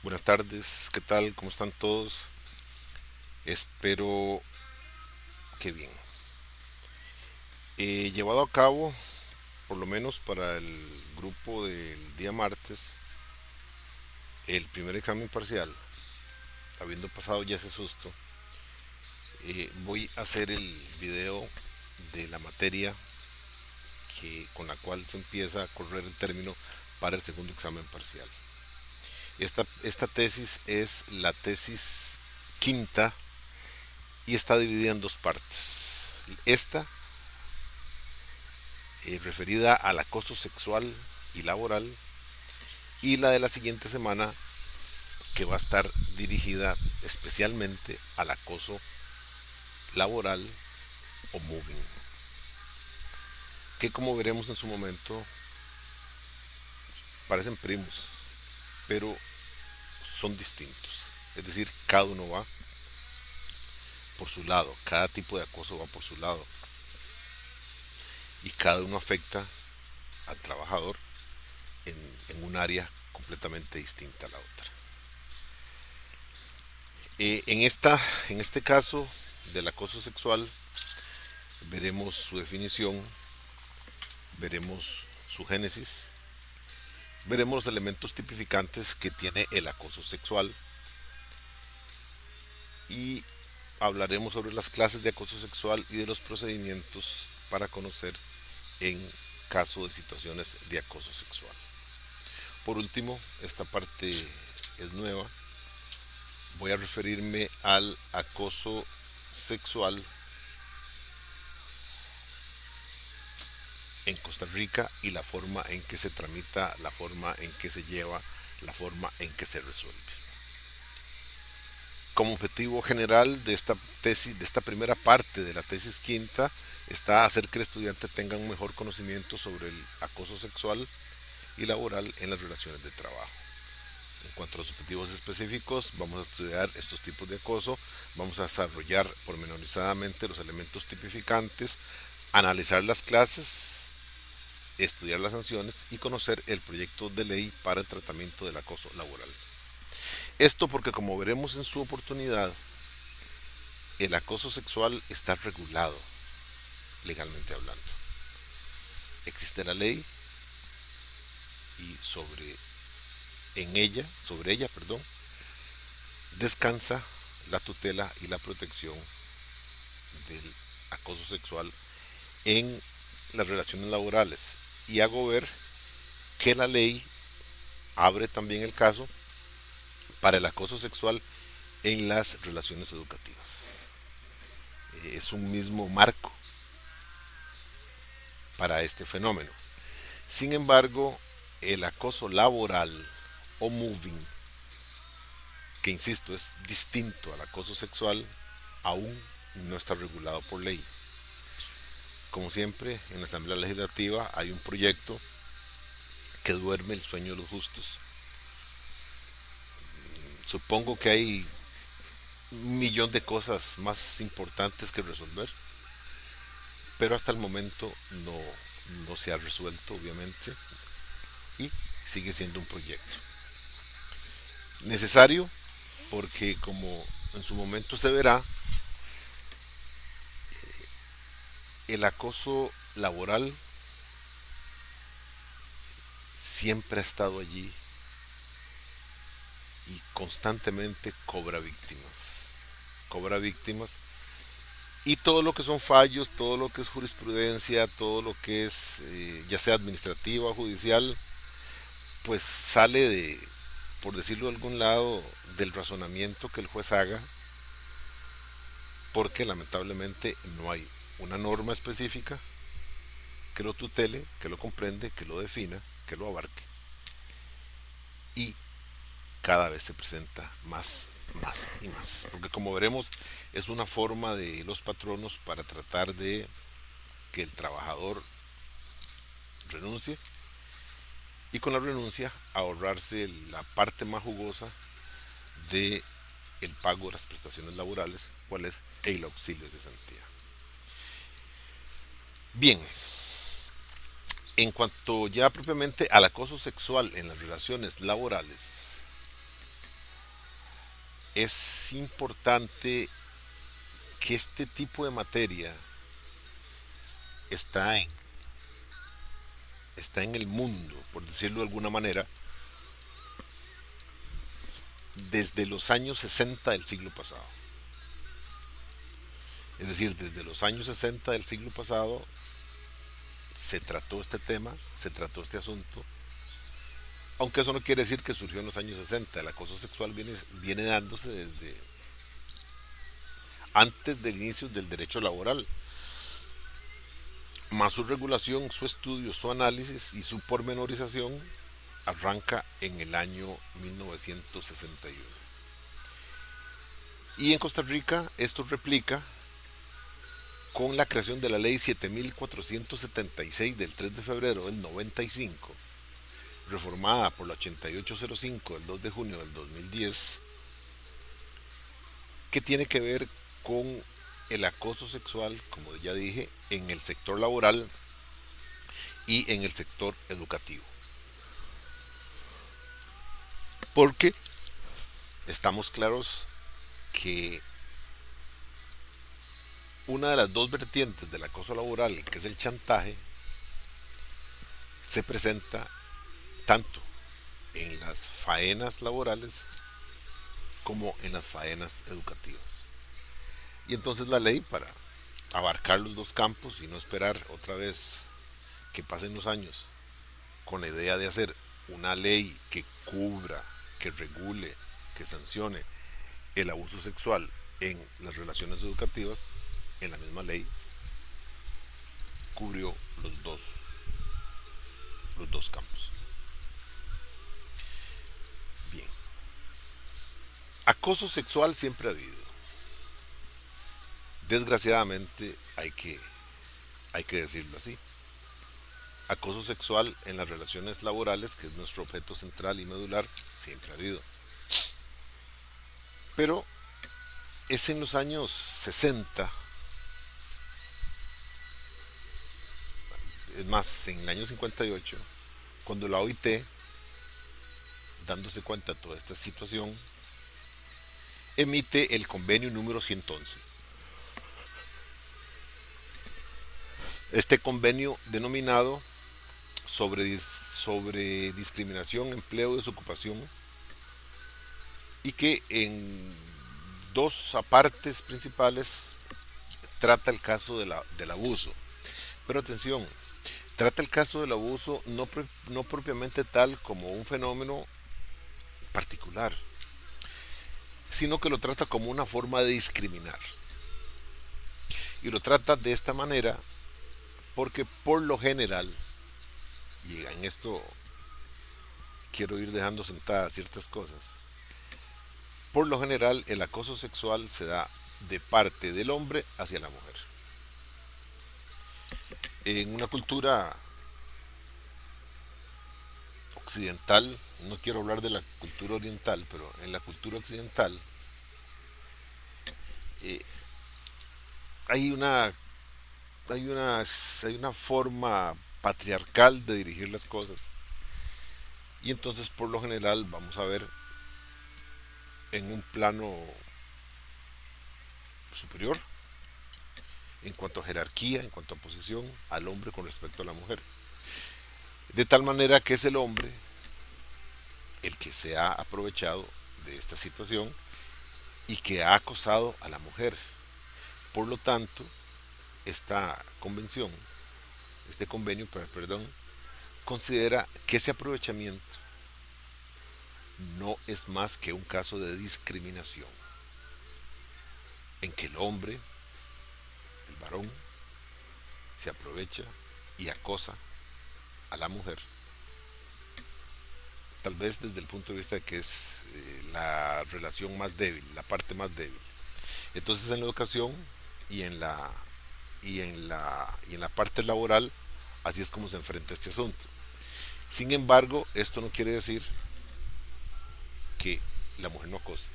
Buenas tardes, ¿qué tal? ¿Cómo están todos? Espero que bien. He llevado a cabo, por lo menos para el grupo del día martes, el primer examen parcial. Habiendo pasado ya ese susto, voy a hacer el video de la materia con la cual se empieza a correr el término para el segundo examen parcial. Esta tesis es la tesis quinta y está dividida en dos partes. Esta referida al acoso sexual y laboral, y la de la siguiente semana que va a estar dirigida especialmente al acoso laboral o moving, que como veremos en su momento parecen primos, pero son distintos. Es decir, cada uno va por su lado, cada tipo de acoso va por su lado y cada uno afecta al trabajador en un área completamente distinta a la otra. En este caso del acoso sexual veremos su definición, veremos su génesis, veremos los elementos tipificantes que tiene el acoso sexual y hablaremos sobre las clases de acoso sexual y de los procedimientos para conocer en caso de situaciones de acoso sexual. Por último, esta parte es nueva. Voy a referirme al acoso sexual en Costa Rica y la forma en que se tramita, la forma en que se lleva, la forma en que se resuelve. Como objetivo general de esta tesis, de esta primera parte de la tesis quinta, está hacer que el estudiante tenga un mejor conocimiento sobre el acoso sexual y laboral en las relaciones de trabajo. En cuanto a los objetivos específicos, vamos a estudiar estos tipos de acoso, vamos a desarrollar pormenorizadamente los elementos tipificantes, analizar las clases, estudiar las sanciones y conocer el proyecto de ley para el tratamiento del acoso laboral. Esto porque, como veremos en su oportunidad, el acoso sexual está regulado legalmente hablando. Existe la ley y sobre ella, descansa la tutela y la protección del acoso sexual en las relaciones laborales. Y hago ver que la ley abre también el caso para el acoso sexual en las relaciones educativas. Es un mismo marco para este fenómeno. Sin embargo, el acoso laboral o moving, que insisto es distinto al acoso sexual, aún no está regulado por ley. Como siempre, en la Asamblea Legislativa hay un proyecto que duerme el sueño de los justos. Supongo que hay un millón de cosas más importantes que resolver, pero hasta el momento no se ha resuelto, obviamente, y sigue siendo un proyecto necesario porque, como en su momento se verá, el acoso laboral siempre ha estado allí y constantemente cobra víctimas. Cobra víctimas y todo lo que son fallos, todo lo que es jurisprudencia, todo lo que es ya sea administrativa o judicial, pues sale de, por decirlo de algún lado, del razonamiento que el juez haga, porque lamentablemente no hay una norma específica que lo tutele, que lo comprende, que lo defina, que lo abarque. Y cada vez se presenta más y más. Porque, como veremos, es una forma de los patronos para tratar de que el trabajador renuncie y, con la renuncia, ahorrarse la parte más jugosa de el pago de las prestaciones laborales, cuál es el auxilio de cesantía. Bien, en cuanto ya propiamente al acoso sexual en las relaciones laborales, es importante que este tipo de materia está en, está en el mundo, por decirlo de alguna manera, desde los años 60 del siglo pasado. Es decir, desde los años 60 del siglo pasado se trató este tema, se trató este asunto, aunque eso no quiere decir que surgió en los años 60. El acoso sexual viene dándose desde antes del inicio del derecho laboral, más su regulación, su estudio, su análisis y su pormenorización arranca en el año 1961. Y en Costa Rica esto replica con la creación de la ley 7476 del 3 de febrero del 95, reformada por la 8805 del 2 de junio del 2010, que tiene que ver con el acoso sexual, como ya dije, en el sector laboral y en el sector educativo. Porque estamos claros que una de las dos vertientes del acoso laboral, que es el chantaje, se presenta tanto en las faenas laborales como en las faenas educativas. Y entonces la ley, para abarcar los dos campos y no esperar otra vez que pasen los años con la idea de hacer una ley que cubra, que regule, que sancione el abuso sexual en las relaciones educativas, en la misma ley cubrió los dos campos. Bien, acoso sexual siempre ha habido. Desgraciadamente hay que decirlo así. Acoso sexual en las relaciones laborales, que es nuestro objeto central y medular, siempre ha habido. Pero es en los años 60, es más, en el año 58, cuando la OIT, dándose cuenta de toda esta situación, emite el convenio número 111. Este convenio denominado sobre discriminación, empleo y desocupación, y que en dos apartes principales trata el caso del abuso. Pero atención, trata el caso del abuso no propiamente tal como un fenómeno particular, sino que lo trata como una forma de discriminar. Y lo trata de esta manera porque por lo general, y en esto quiero ir dejando sentadas ciertas cosas, por lo general el acoso sexual se da de parte del hombre hacia la mujer. En una cultura occidental, no quiero hablar de la cultura oriental, pero en la cultura occidental eh, hay una hay una forma patriarcal de dirigir las cosas, y entonces por lo general vamos a ver en un plano superior en cuanto a jerarquía, en cuanto a posición, al hombre con respecto a la mujer. De tal manera que es el hombre el que se ha aprovechado de esta situación y que ha acosado a la mujer. Por lo tanto, esta convención, este convenio, perdón, considera que ese aprovechamiento no es más que un caso de discriminación, en que el hombre, el varón, se aprovecha y acosa a la mujer, tal vez desde el punto de vista de que es la relación más débil, la parte más débil. Entonces en la educación y en la parte laboral, así es como se enfrenta este asunto. Sin embargo, esto no quiere decir que la mujer no acose.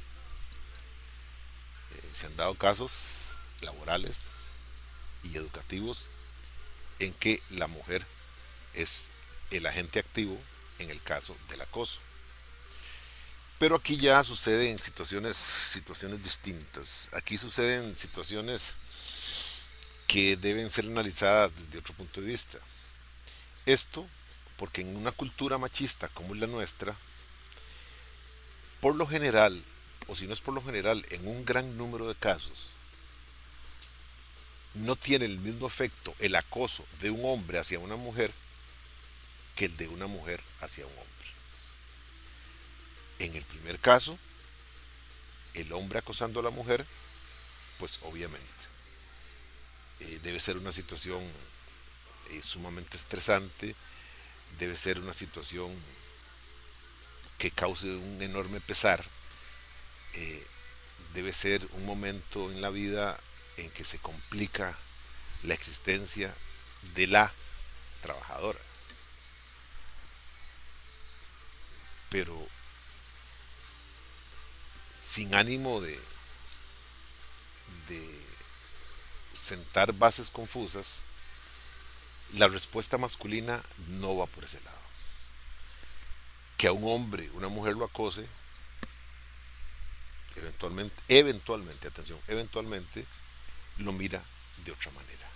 Se han dado casos laborales y educativos en que la mujer es el agente activo en el caso del acoso. Pero aquí ya sucede en situaciones distintas. Aquí suceden situaciones que deben ser analizadas desde otro punto de vista. Esto porque en una cultura machista como es la nuestra, por lo general, o si no es por lo general, en un gran número de casos, no tiene el mismo efecto el acoso de un hombre hacia una mujer que el de una mujer hacia un hombre. En el primer caso, el hombre acosando a la mujer, pues obviamente debe ser una situación sumamente estresante, debe ser una situación que cause un enorme pesar, eh, debe ser un momento en la vida en que se complica la existencia de la trabajadora. Pero sin ánimo de sentar bases confusas, la respuesta masculina no va por ese lado. Que a un hombre, una mujer lo acose, atención, eventualmente lo mira de otra manera.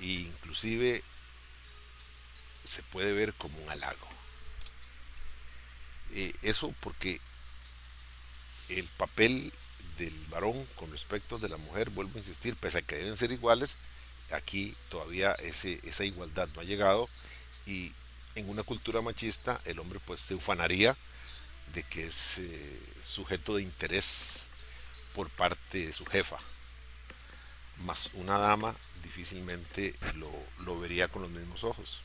E inclusive se puede ver como un halago. Eso porque el papel del varón con respecto de la mujer, vuelvo a insistir, pese a que deben ser iguales, aquí todavía esa igualdad no ha llegado y en una cultura machista el hombre pues se ufanaría de que es sujeto de interés por parte de su jefa, más una dama difícilmente lo vería con los mismos ojos.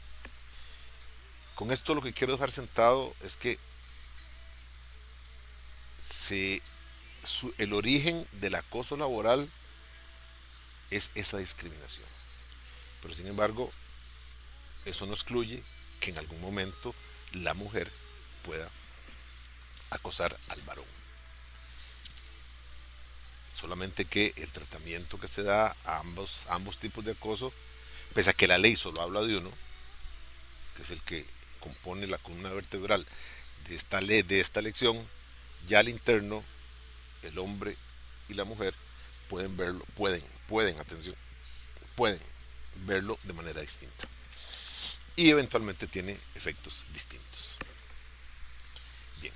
Con esto lo que quiero dejar sentado es que se, el origen del acoso laboral es esa discriminación. Pero sin embargo, eso no excluye que en algún momento la mujer pueda acosar al varón. Solamente que el tratamiento que se da a ambos tipos de acoso, pese a que la ley solo habla de uno, que es el que compone la columna vertebral de esta ley, de esta lección, ya al interno, el hombre y la mujer pueden verlo, atención, pueden verlo de manera distinta. Y eventualmente tiene efectos distintos. Bien,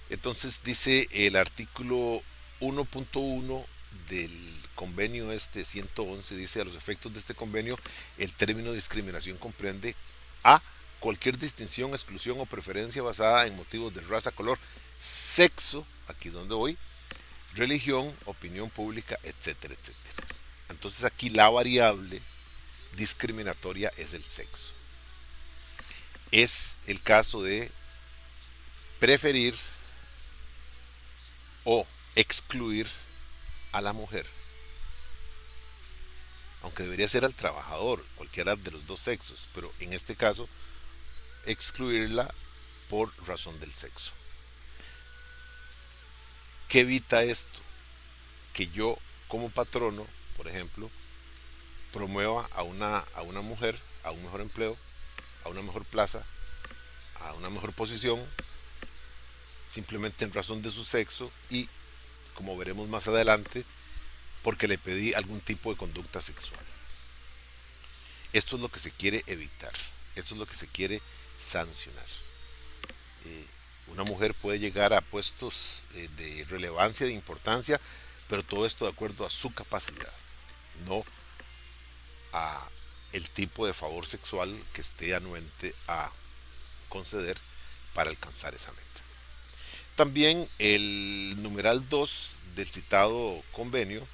entonces dice el artículo 1.1 del convenio 111, dice: a los efectos de este convenio, el término discriminación comprende a cualquier distinción, exclusión o preferencia basada en motivos de raza, color, sexo, aquí donde voy, religión, opinión pública, etcétera, etcétera. Entonces aquí la variable discriminatoria es el sexo. Es el caso de preferir o excluir a la mujer, aunque debería ser al trabajador, cualquiera de los dos sexos, pero en este caso excluirla por razón del sexo. ¿Qué evita esto? Que yo como patrono, por ejemplo, promueva a una mujer a un mejor empleo, a una mejor plaza, a una mejor posición, simplemente en razón de su sexo y, como veremos más adelante, porque le pedí algún tipo de conducta sexual. Esto es lo que se quiere evitar, esto es lo que se quiere sancionar. Una mujer puede llegar a puestos de relevancia, de importancia, pero todo esto de acuerdo a su capacidad, no a el tipo de favor sexual que esté anuente a conceder para alcanzar esa meta. También el numeral 2 del citado convenio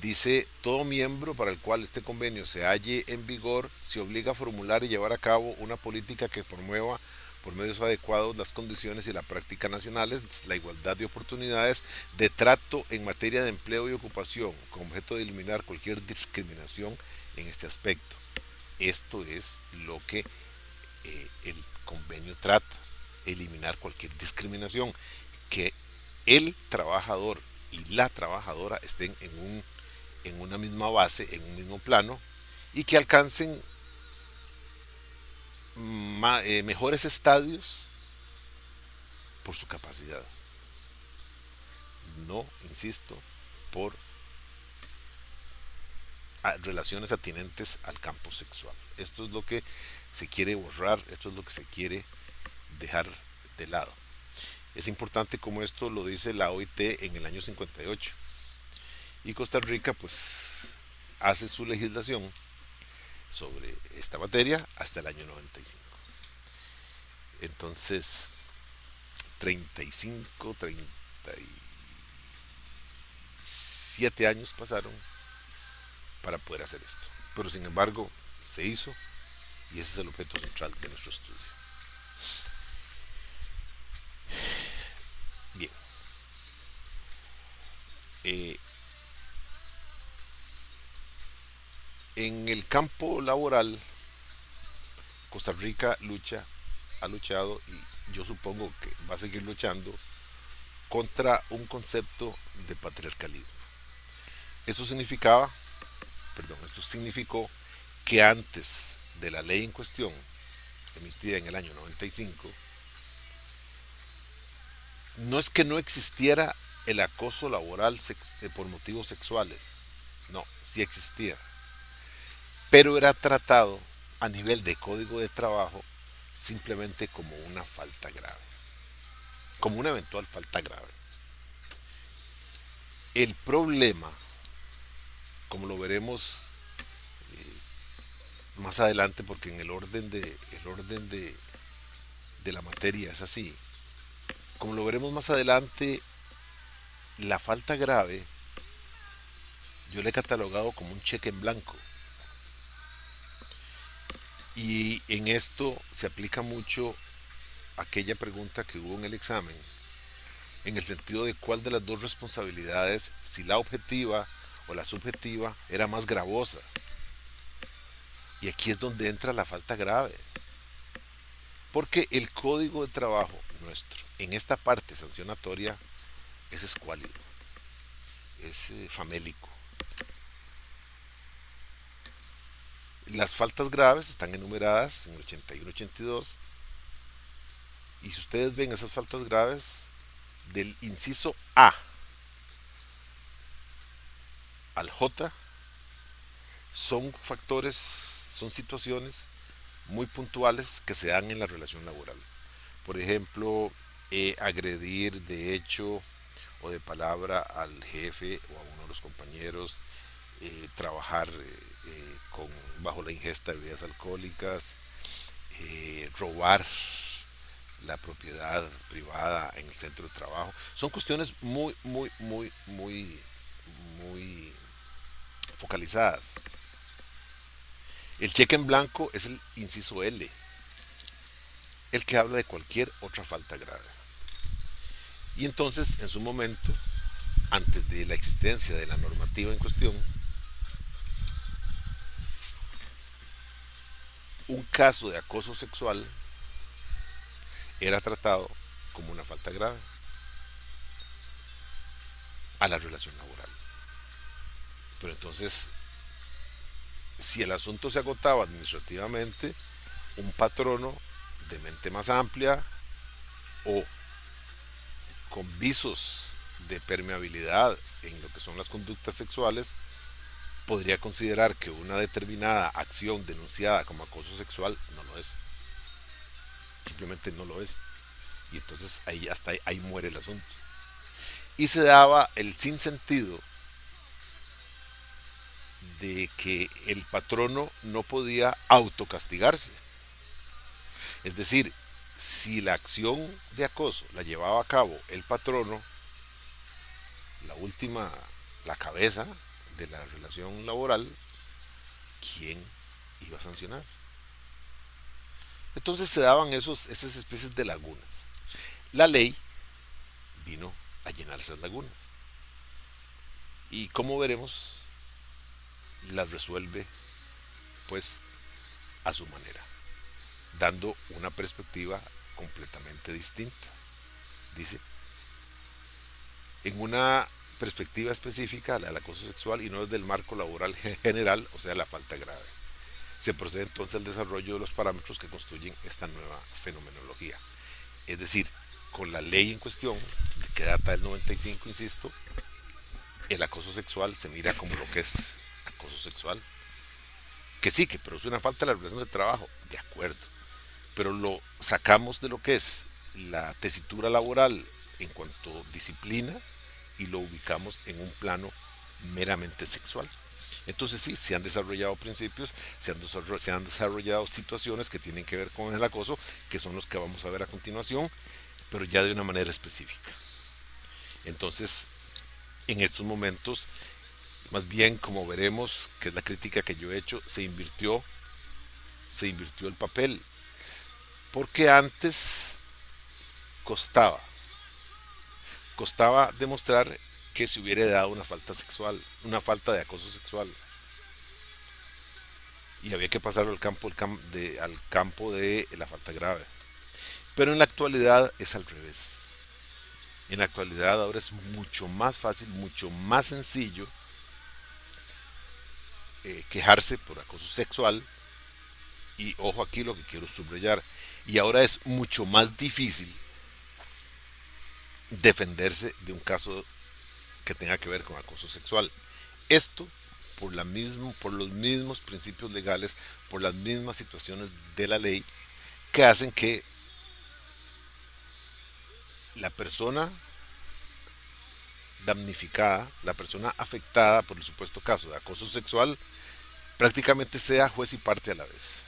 dice: todo miembro para el cual este convenio se halle en vigor se obliga a formular y llevar a cabo una política que promueva por medios adecuados las condiciones y la práctica nacionales, la igualdad de oportunidades de trato en materia de empleo y ocupación, con objeto de eliminar cualquier discriminación en este aspecto. Esto es lo que el convenio trata: eliminar cualquier discriminación, que el trabajador y la trabajadora estén en una misma base, en un mismo plano, y que alcancen mejores estadios por su capacidad, no, insisto, por relaciones atinentes al campo sexual. Esto es lo que se quiere borrar, esto es lo que se quiere dejar de lado. Es importante como esto lo dice la OIT en el año 58. Y Costa Rica pues hace su legislación sobre esta materia hasta el año 95. Entonces, 35, 37 años pasaron para poder hacer esto. Pero sin embargo, se hizo y ese es el objeto central de nuestro estudio. Bien. Eh, en el campo laboral, Costa Rica ha luchado y yo supongo que va a seguir luchando contra un concepto de patriarcalismo. Eso significaba, esto significó que antes de la ley en cuestión, emitida en el año 95, no es que no existiera el acoso laboral por motivos sexuales, no, sí existía, pero era tratado a nivel de código de trabajo simplemente como una falta grave, como una eventual falta grave. El problema, como lo veremos más adelante, porque en el orden de la materia es así, como lo veremos más adelante, la falta grave yo le he catalogado como un cheque en blanco. Y en esto se aplica mucho aquella pregunta que hubo en el examen, en el sentido de cuál de las dos responsabilidades, si la objetiva o la subjetiva, era más gravosa. Y aquí es donde entra la falta grave. Porque el código de trabajo nuestro, en esta parte sancionatoria, es escuálido, es famélico. Las faltas graves están enumeradas en el 81-82. Y si ustedes ven esas faltas graves, del inciso A al J, son factores, son situaciones muy puntuales que se dan en la relación laboral. Por ejemplo, agredir de hecho o de palabra al jefe o a uno de los compañeros, trabajar bajo la ingesta de bebidas alcohólicas, robar la propiedad privada en el centro de trabajo. Son cuestiones muy focalizadas. El cheque en blanco es el inciso L, el que habla de cualquier otra falta grave. Y entonces, en su momento, antes de la existencia de la normativa en cuestión, un caso de acoso sexual era tratado como una falta grave a la relación laboral. Pero entonces, si el asunto se agotaba administrativamente, un patrono de mente más amplia o con visos de permeabilidad en lo que son las conductas sexuales, podría considerar que una determinada acción denunciada como acoso sexual no lo es. Simplemente no lo es. Y entonces ahí muere el asunto. Y se daba el sinsentido de que el patrono no podía autocastigarse. Es decir, si la acción de acoso la llevaba a cabo el patrono, la cabeza de la relación laboral, ¿quién iba a sancionar? Entonces se daban esas especies de lagunas. La ley vino a llenar esas lagunas. Y como veremos, las resuelve pues a su manera, dando una perspectiva completamente distinta. Dice, en una perspectiva específica, la del acoso sexual y no desde el marco laboral general, o sea, la falta grave. Se procede entonces al desarrollo de los parámetros que construyen esta nueva fenomenología. Es decir, con la ley en cuestión, que data del 95, insisto, el acoso sexual se mira como lo que es acoso sexual. Que sí, que produce una falta de la relación de trabajo, de acuerdo, pero lo sacamos de lo que es la tesitura laboral en cuanto a disciplina y lo ubicamos en un plano meramente sexual. Entonces sí, se han desarrollado principios, se han desarrollado situaciones que tienen que ver con el acoso, que son los que vamos a ver a continuación, pero ya de una manera específica. Entonces, en estos momentos, más bien como veremos, que es la crítica que yo he hecho, se invirtió el papel, porque antes costaba, costaba demostrar que se hubiera dado una falta sexual, una falta de acoso sexual, y había que pasarlo al campo de la falta grave. Pero en la actualidad es al revés. En la actualidad ahora es mucho más fácil, mucho más sencillo quejarse por acoso sexual. Y ojo aquí lo que quiero subrayar. Y ahora es mucho más difícil defenderse de un caso que tenga que ver con acoso sexual. Esto por los mismos principios legales, por las mismas situaciones de la ley que hacen que la persona damnificada, la persona afectada por el supuesto caso de acoso sexual, prácticamente sea juez y parte a la vez.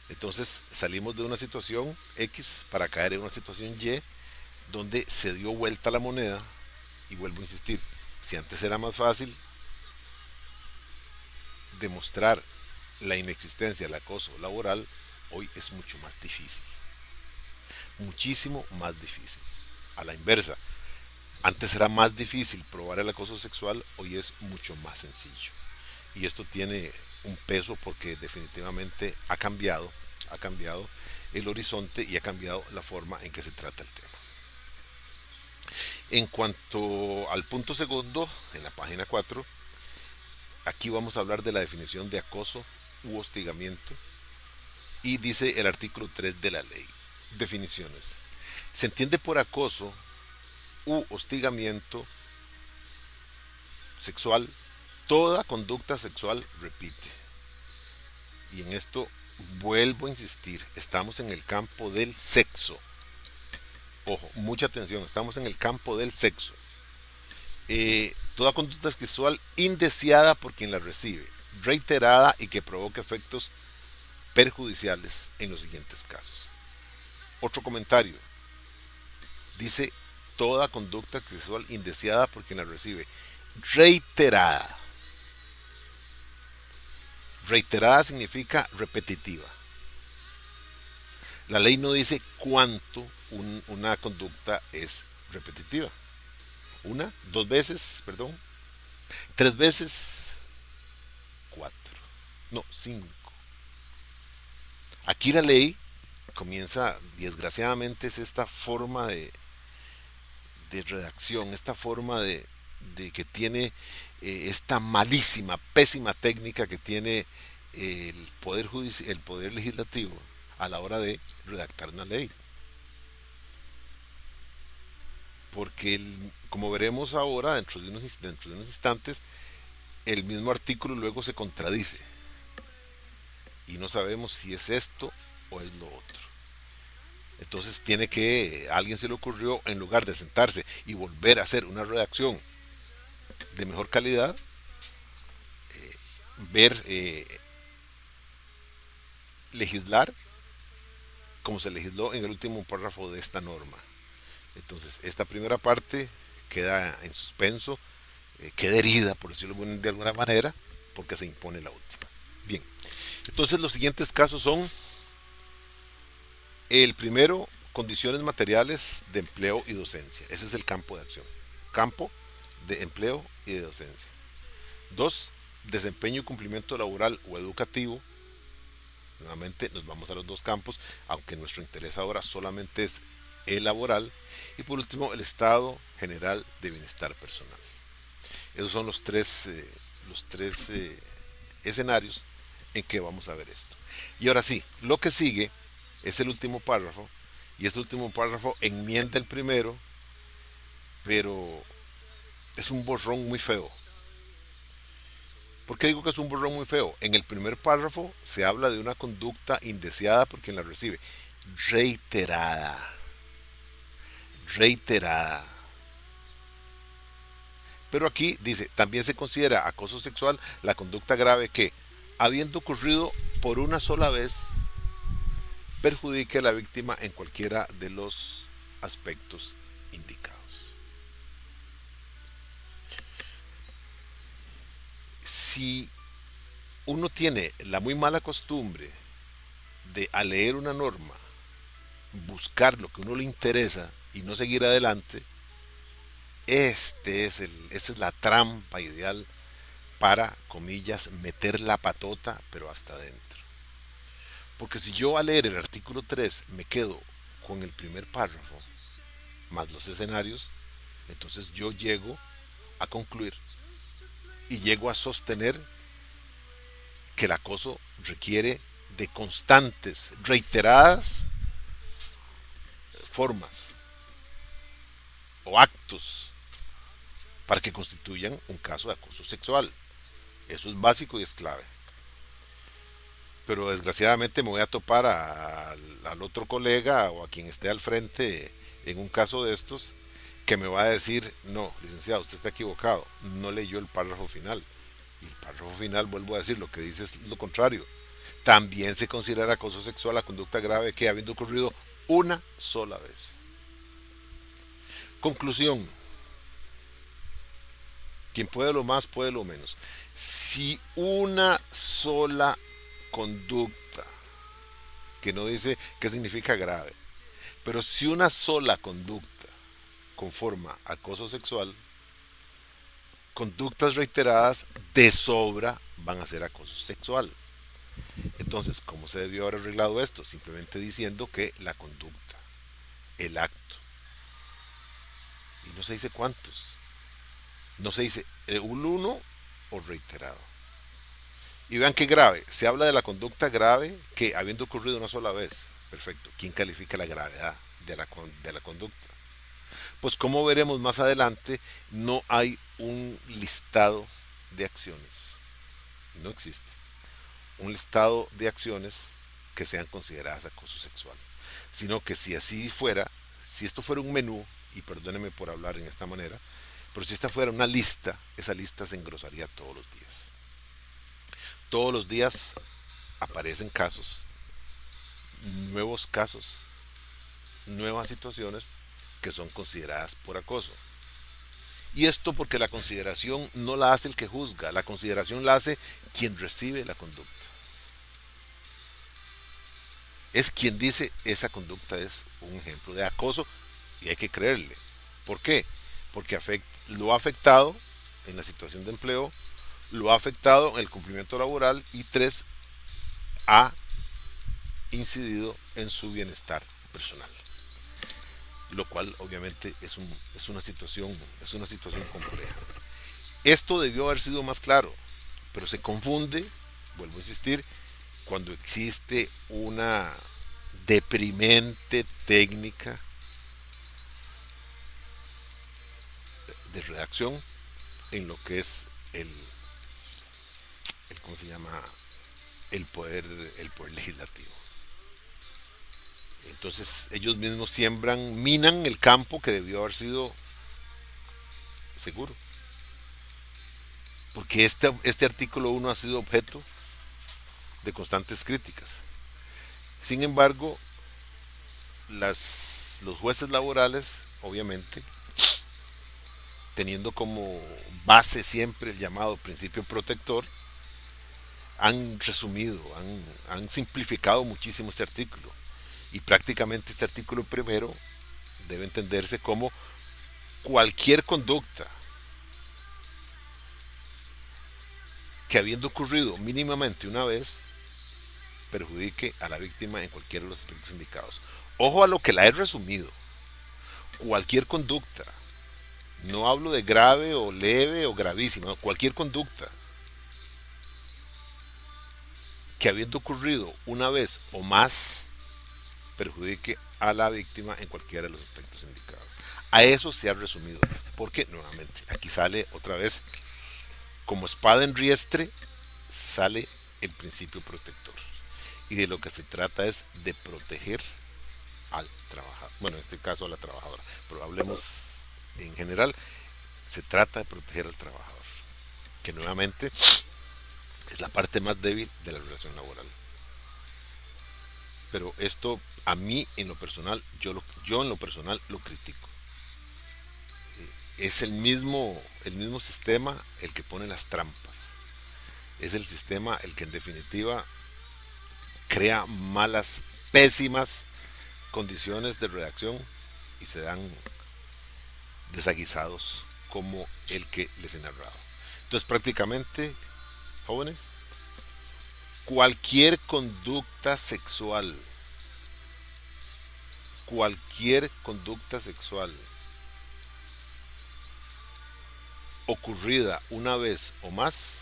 Entonces salimos de una situación X para caer en una situación Y donde se dio vuelta la moneda. Y vuelvo a insistir, si antes era más fácil demostrar la inexistencia del acoso laboral, hoy es mucho más difícil, muchísimo más difícil. A la inversa, antes era más difícil probar el acoso sexual, hoy es mucho más sencillo. Y esto tiene un peso porque definitivamente ha cambiado el horizonte y ha cambiado la forma en que se trata el tema. En cuanto al punto segundo, en la página 4, aquí vamos a hablar de la definición de acoso u hostigamiento y dice el artículo 3 de la ley. Definiciones. Se entiende por acoso u hostigamiento sexual toda conducta sexual, repite. Y en esto vuelvo a insistir, estamos en el campo del sexo. Ojo, mucha atención, estamos en el campo del sexo. Toda conducta sexual indeseada por quien la recibe, reiterada y que provoque efectos perjudiciales en los siguientes casos. Otro comentario, dice toda conducta sexual indeseada por quien la recibe, reiterada. Reiterada significa repetitiva. La ley no dice cuánto una conducta es repetitiva. Una, dos veces, perdón, tres veces, cuatro, no, cinco. Aquí la ley comienza, desgraciadamente, es esta forma de redacción, esta forma de que tiene esta malísima, pésima técnica que tiene el poder legislativo a la hora de redactar una ley. Porque como veremos ahora, dentro de unos instantes, el mismo artículo luego se contradice y no sabemos si es esto o es lo otro. Entonces tiene que, a alguien se le ocurrió, en lugar de sentarse y volver a hacer una redacción de mejor calidad, ver, legislar como se legisló en el último párrafo de esta norma. Entonces esta primera parte queda en suspenso, queda herida, por decirlo de alguna manera, porque se impone la última. Bien, entonces los siguientes casos son: el primero, condiciones materiales de empleo y docencia. Ese es el campo de acción. Campo de empleo y de docencia. Dos, desempeño y cumplimiento laboral o educativo. Nuevamente nos vamos a los dos campos, aunque nuestro interés ahora solamente es el laboral. Y por último, el estado general de bienestar personal. Esos son los tres escenarios en que vamos a ver esto. Y ahora sí, lo que sigue es el último párrafo Y este último párrafo enmienda el primero, pero es un borrón muy feo. ¿Por qué digo que es un borrón muy feo? En el primer párrafo se habla de una conducta indeseada por quien la recibe. Reiterada. Reiterada. Pero aquí dice, también se considera acoso sexual la conducta grave que, habiendo ocurrido por una sola vez, perjudique a la víctima en cualquiera de los aspectos indicados. Si uno tiene la muy mala costumbre de al leer una norma buscar lo que a uno le interesa y no seguir adelante, esta es la trampa ideal para, comillas, meter la patota, pero hasta adentro. Porque si yo al leer el artículo 3 me quedo con el primer párrafo, más los escenarios, entonces yo llego a concluir y llego a sostener que el acoso requiere de constantes, reiteradas formas o actos para que constituyan un caso de acoso sexual. Eso es básico y es clave. Pero desgraciadamente me voy a topar al otro colega o a quien esté al frente en un caso de estos que me va a decir, no, licenciado, usted está equivocado, no leyó el párrafo final. Y el párrafo final, vuelvo a decir, lo que dice es lo contrario. También se considera acoso sexual la conducta grave que habiendo ocurrido una sola vez. Conclusión. Quien puede lo más, puede lo menos. Si una sola conducta, que no dice qué significa grave, pero si una sola conducta conforma acoso sexual, conductas reiteradas de sobra van a ser acoso sexual. Entonces, ¿cómo se debió haber arreglado esto? Simplemente diciendo que la conducta, el acto, y no se dice cuántos, no se dice un uno o reiterado. Y vean qué grave, se habla de la conducta grave que habiendo ocurrido una sola vez. Perfecto, ¿quién califica la gravedad de la conducta? Pues como veremos más adelante, no hay un listado de acciones. No existe un listado de acciones que sean consideradas acoso sexual. Sino que si así fuera, si esto fuera un menú, y perdónenme por hablar en esta manera, pero si esta fuera una lista, esa lista se engrosaría todos los días. Todos los días aparecen casos, nuevos casos, nuevas situaciones que son consideradas por acoso. Y esto porque la consideración no la hace el que juzga, la consideración la hace quien recibe la conducta. Es quien dice esa conducta es un ejemplo de acoso y hay que creerle. ¿Por qué? Porque lo ha afectado en la situación de empleo, lo ha afectado en el cumplimiento laboral y tres, ha incidido en su bienestar personal. Lo cual obviamente es una situación compleja. Esto debió haber sido más claro, pero se confunde, vuelvo a insistir, cuando existe una deprimente técnica de redacción en lo que es el ¿cómo se llama? El poder legislativo. Entonces ellos mismos minan el campo que debió haber sido seguro. Porque este artículo 1 ha sido objeto de constantes críticas. Sin embargo, los jueces laborales, obviamente, teniendo como base siempre el llamado principio protector, han resumido, han simplificado muchísimo este artículo. Y prácticamente este artículo primero debe entenderse como cualquier conducta que habiendo ocurrido mínimamente una vez perjudique a la víctima en cualquiera de los aspectos indicados. Ojo a lo que la he resumido. Cualquier conducta. No hablo de grave o leve o gravísima. Cualquier conducta que habiendo ocurrido una vez o más perjudique a la víctima en cualquiera de los aspectos indicados. A eso se ha resumido, porque nuevamente aquí sale otra vez como espada en riestre, sale el principio protector. Y de lo que se trata es de proteger al trabajador, bueno, en este caso a la trabajadora, pero hablemos en general, se trata de proteger al trabajador, que nuevamente es la parte más débil de la relación laboral. Pero esto a mí en lo personal, yo en lo personal lo critico. Es el mismo sistema el que pone las trampas. Es el sistema el que en definitiva crea malas, pésimas condiciones de redacción y se dan desaguisados como el que les he narrado. Entonces prácticamente, jóvenes, cualquier conducta sexual, cualquier conducta sexual ocurrida una vez o más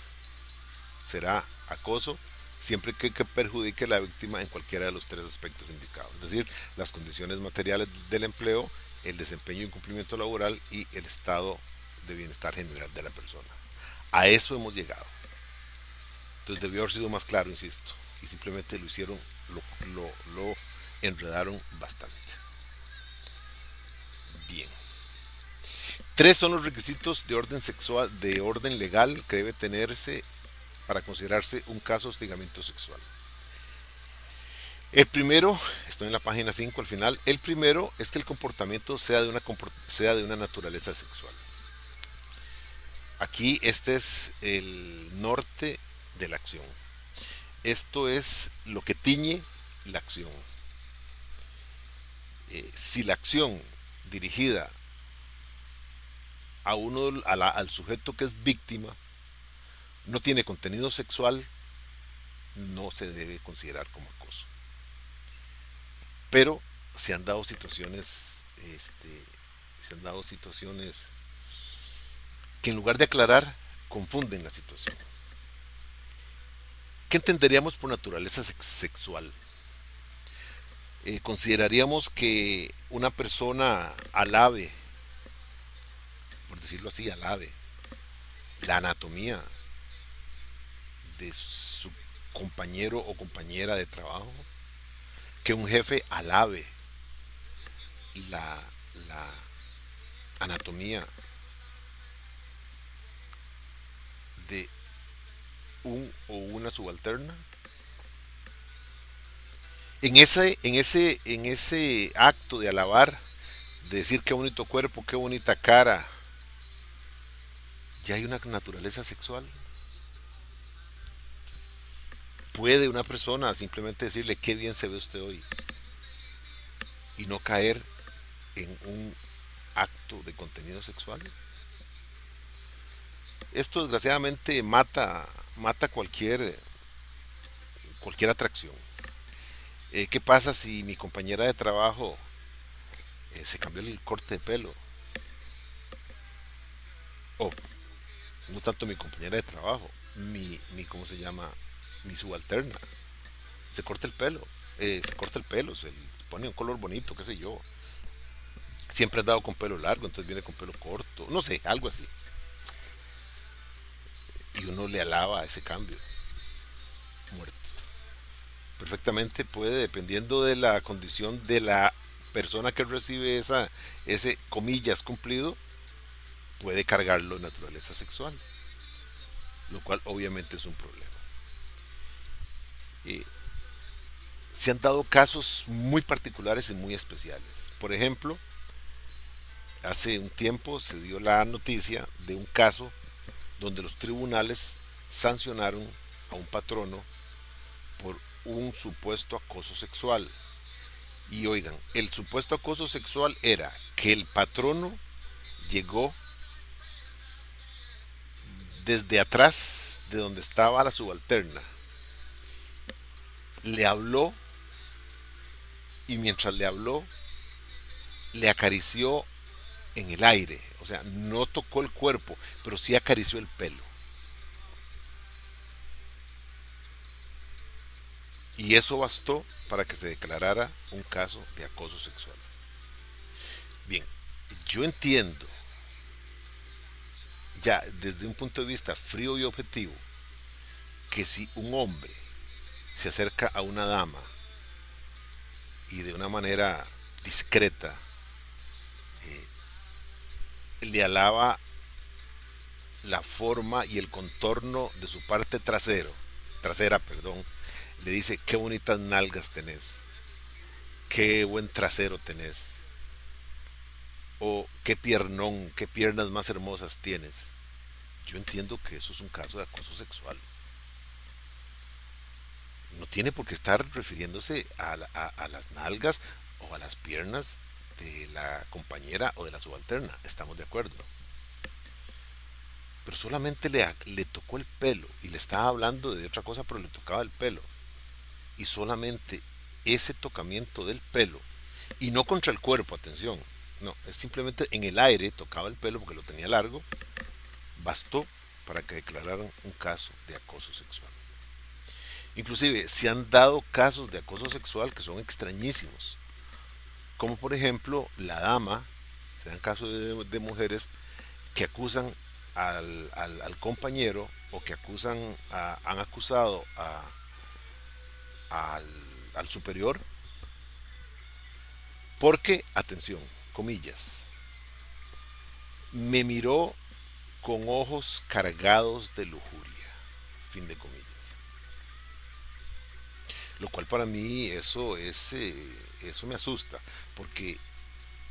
será acoso siempre que perjudique a la víctima en cualquiera de los tres aspectos indicados, es decir, las condiciones materiales del empleo, el desempeño y cumplimiento laboral y el estado de bienestar general de la persona. A eso hemos llegado. Entonces debió haber sido más claro, insisto, y simplemente lo hicieron, lo enredaron bastante. Bien. Tres son los requisitos de orden sexual, de orden legal que debe tenerse para considerarse un caso de hostigamiento sexual. El primero, estoy en la página 5 al final, el primero es que el comportamiento sea de una naturaleza sexual. Aquí este es el norte de la acción. Esto es lo que tiñe la acción. Si la acción dirigida al sujeto que es víctima no tiene contenido sexual, no se debe considerar como acoso. Pero se han dado situaciones, se han dado situaciones que en lugar de aclarar confunden la situación. ¿Qué entenderíamos por naturaleza sexual? Consideraríamos que una persona alabe, por decirlo así, alabe la anatomía de su compañero o compañera de trabajo, que un jefe alabe la, la anatomía de un o una subalterna. En ese acto de alabar, de decir qué bonito cuerpo, qué bonita cara, ya hay una naturaleza sexual. Puede una persona simplemente decirle qué bien se ve usted hoy y no caer en un acto de contenido sexual. Esto desgraciadamente mata cualquier atracción. ¿Qué pasa si mi compañera de trabajo se cambió el corte de pelo? O no tanto mi compañera de trabajo, ¿cómo se llama? Mi subalterna. Se corta el pelo, se pone un color bonito, qué sé yo. Siempre ha dado con pelo largo, entonces viene con pelo corto, no sé, algo así. Y uno le alaba ese cambio, muerto. Perfectamente puede, dependiendo de la condición de la persona que recibe ese comillas cumplido, puede cargarlo de naturaleza sexual, lo cual obviamente es un problema. Eh, Se han dado casos muy particulares y muy especiales. Por ejemplo, hace un tiempo se dio la noticia de un caso donde los tribunales sancionaron a un patrono por un supuesto acoso sexual. Y oigan, el supuesto acoso sexual era que el patrono llegó desde atrás de donde estaba la subalterna, le habló y mientras le habló, le acarició en el aire, o sea, no tocó el cuerpo, pero sí acarició el pelo. Y eso bastó para que se declarara un caso de acoso sexual. Bien, yo entiendo ya desde un punto de vista frío y objetivo que si un hombre se acerca a una dama y de una manera discreta le alaba la forma y el contorno de su parte trasera, perdón, le dice qué bonitas nalgas tenés, qué buen trasero tenés, o qué piernón, qué piernas más hermosas tienes. Yo entiendo que eso es un caso de acoso sexual. No tiene por qué estar refiriéndose a las nalgas o a las piernas de la compañera o de la subalterna. Estamos de acuerdo. Pero solamente le tocó el pelo y le estaba hablando de otra cosa, pero le tocaba el pelo. Y solamente ese tocamiento del pelo, y no contra el cuerpo, atención, no, es simplemente en el aire tocaba el pelo porque lo tenía largo, bastó para que declararan un caso de acoso sexual. Inclusive se han dado casos de acoso sexual que son extrañísimos, como por ejemplo la dama, se dan casos de mujeres que acusan al compañero o que han acusado al, al superior porque, atención, comillas, me miró con ojos cargados de lujuria, fin de comillas. Lo cual para mí eso me asusta, porque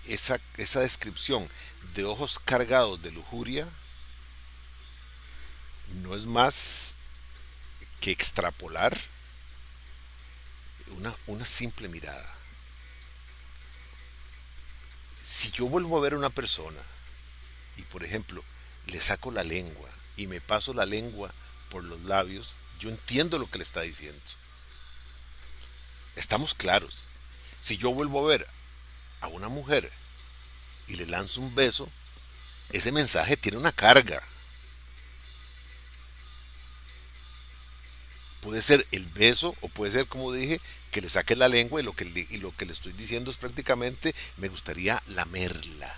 esa descripción de ojos cargados de lujuria no es más que extrapolar una simple mirada. Si yo vuelvo a ver a una persona y por ejemplo le saco la lengua y me paso la lengua por los labios, yo entiendo lo que le está diciendo. Estamos claros. Si yo vuelvo a ver a una mujer y le lanzo un beso, ese mensaje tiene una carga. Puede ser el beso o puede ser, como dije, que le saque la lengua y lo que le estoy diciendo es prácticamente me gustaría lamerla,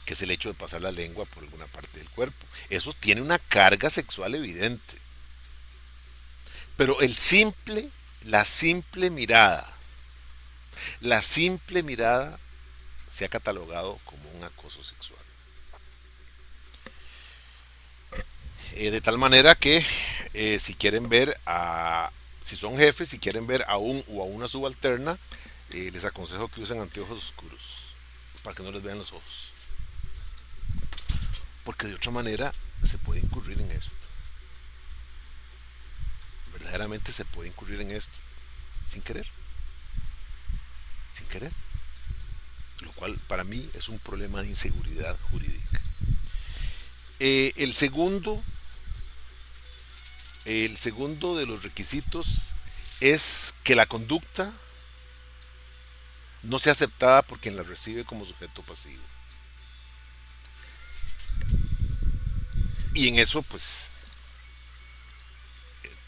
que es el hecho de pasar la lengua por alguna parte del cuerpo. Eso tiene una carga sexual evidente. Pero la simple la simple mirada se ha catalogado como un acoso sexual. De tal manera que si quieren ver si son jefes, si quieren ver a un o a una subalterna, les aconsejo que usen anteojos oscuros para que no les vean los ojos. Porque de otra manera se puede incurrir en esto. Verdaderamente se puede incurrir en esto sin querer, sin querer. Lo cual para mí es un problema de inseguridad jurídica. El segundo El segundo de los requisitos es que la conducta no sea aceptada por quien la recibe como sujeto pasivo. Y en eso, pues,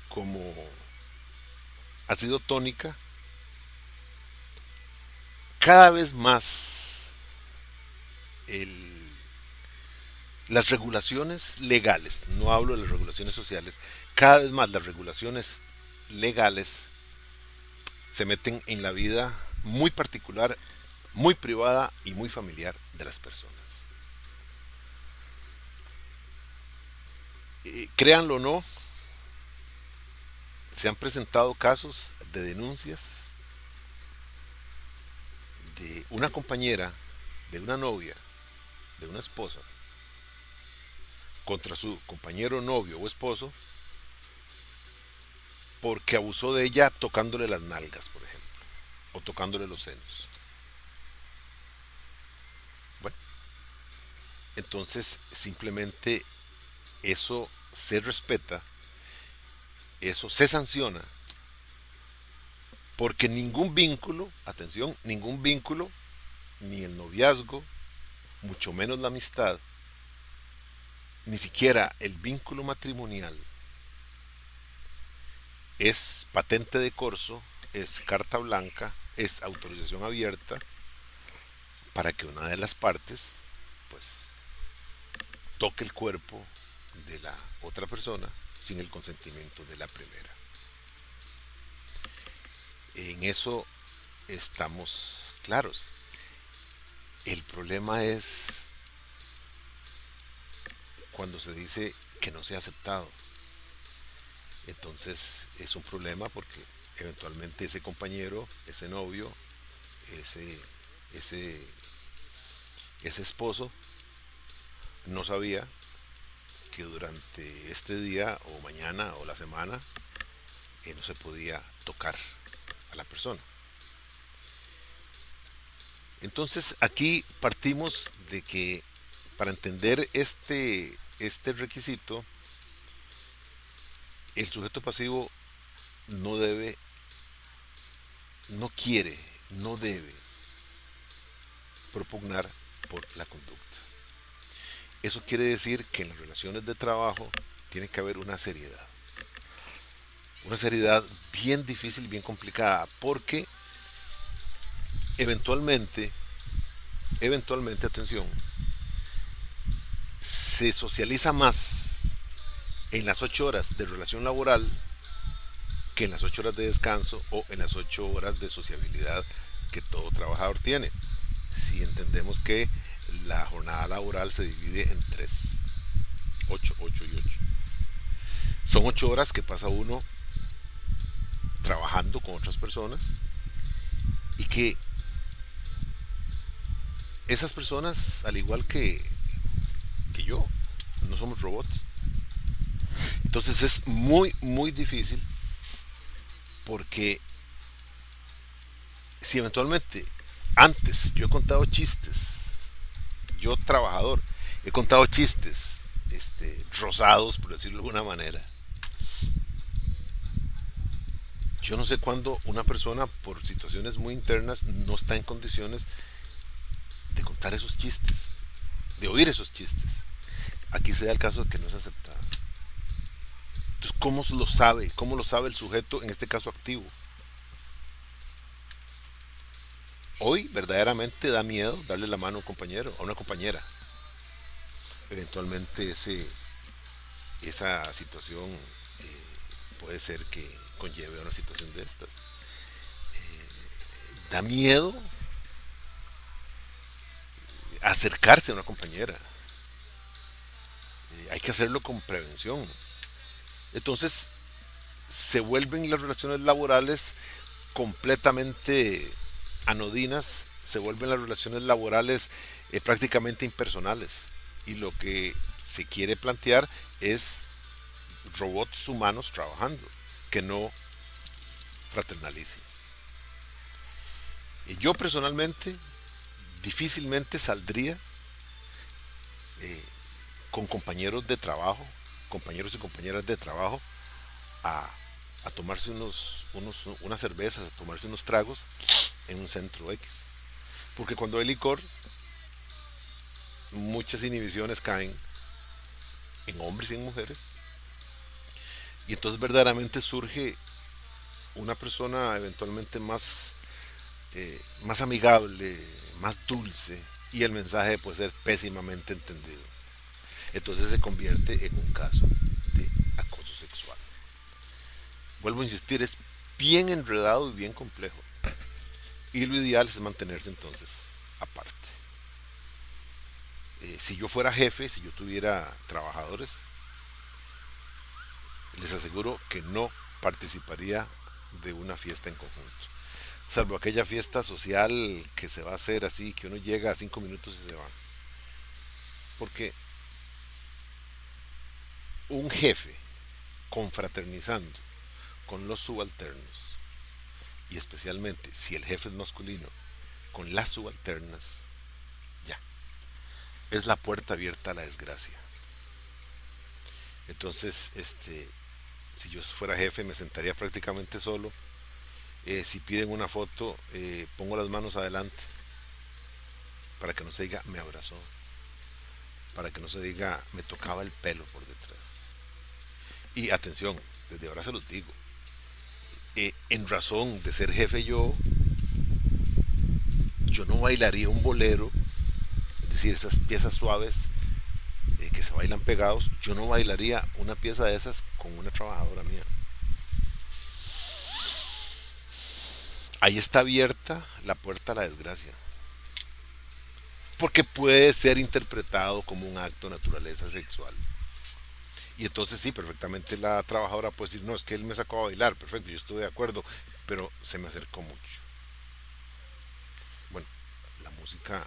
como ha sido tónica, cada vez más el, las regulaciones legales, no hablo de las regulaciones sociales, cada vez más las regulaciones legales se meten en la vida muy particular, muy privada y muy familiar de las personas. Créanlo o no, se han presentado casos de denuncias de una compañera, de una novia, de una esposa, contra su compañero, novio o esposo, porque abusó de ella tocándole las nalgas, por ejemplo, o tocándole los senos. Bueno, entonces simplemente eso se respeta, eso se sanciona, porque ningún vínculo, atención, ningún vínculo, ni el noviazgo, mucho menos la amistad, ni siquiera el vínculo matrimonial, es patente de corso, es carta blanca, es autorización abierta para que una de las partes pues toque el cuerpo de la otra persona sin el consentimiento de la primera. En eso estamos claros. El problema es cuando se dice que no se ha aceptado. Entonces es un problema porque eventualmente ese compañero, ese novio, ese, ese, ese esposo no sabía que durante este día o mañana o la semana no se podía tocar a la persona. Entonces aquí partimos de que para entender este requisito, el sujeto pasivo no debe, no quiere, no debe propugnar por la conducta. Eso quiere decir que en las relaciones de trabajo tiene que haber una seriedad. Una seriedad bien difícil, bien complicada, porque eventualmente, atención, se socializa más en las 8 horas de relación laboral que en las 8 horas de descanso o en las 8 horas de sociabilidad que todo trabajador tiene. Si entendemos que la jornada laboral se divide en 3, 8, 8 y 8. Son 8 horas que pasa uno trabajando con otras personas y que esas personas, al igual que yo, no somos robots. Entonces es muy, muy difícil porque si eventualmente antes yo he contado chistes, yo trabajador, he contado chistes rosados, por decirlo de alguna manera, yo no sé cuándo una persona por situaciones muy internas no está en condiciones de contar esos chistes, de oír esos chistes. Aquí se da el caso de que no es aceptado. Entonces, ¿cómo lo sabe? ¿Cómo lo sabe el sujeto, en este caso activo? Hoy verdaderamente da miedo darle la mano a un compañero, a una compañera. Eventualmente esa situación puede ser que conlleve a una situación de estas. Da miedo acercarse a una compañera. Hay que hacerlo con prevención. Entonces se vuelven las relaciones laborales completamente anodinas, se vuelven las relaciones laborales prácticamente impersonales. Y lo que se quiere plantear es robots humanos trabajando, que no fraternalicen. Y yo personalmente difícilmente saldría eh, con compañeros de trabajo, compañeros y compañeras de trabajo, a, a tomarse unas cervezas, a tomarse unos tragos en un centro X. Porque cuando hay licor, muchas inhibiciones caen en hombres y en mujeres. Y entonces verdaderamente surge una persona eventualmente más amigable, más dulce, y el mensaje puede ser pésimamente entendido. Entonces se convierte en un caso de acoso sexual. Vuelvo a insistir, es bien enredado y bien complejo. Y lo ideal es mantenerse entonces aparte. Si yo fuera jefe, si yo tuviera trabajadores, les aseguro que no participaría de una fiesta en conjunto. Salvo aquella fiesta social que se va a hacer así, que uno llega a 5 minutos y se va. Porque un jefe confraternizando con los subalternos, y especialmente si el jefe es masculino, con las subalternas, ya, es la puerta abierta a la desgracia. Entonces, si yo fuera jefe me sentaría prácticamente solo. Si piden una foto, pongo las manos adelante para que no se diga me abrazó, para que no se diga me tocaba el pelo por detrás. Y atención, desde ahora se los digo, en razón de ser jefe yo no bailaría un bolero, es decir, esas piezas suaves que se bailan pegados, yo no bailaría una pieza de esas con una trabajadora mía. Ahí está abierta la puerta a la desgracia, porque puede ser interpretado como un acto de naturaleza sexual. Y entonces sí, perfectamente la trabajadora puede decir, no, es que él me sacó a bailar, perfecto, yo estuve de acuerdo, pero se me acercó mucho. Bueno, la música,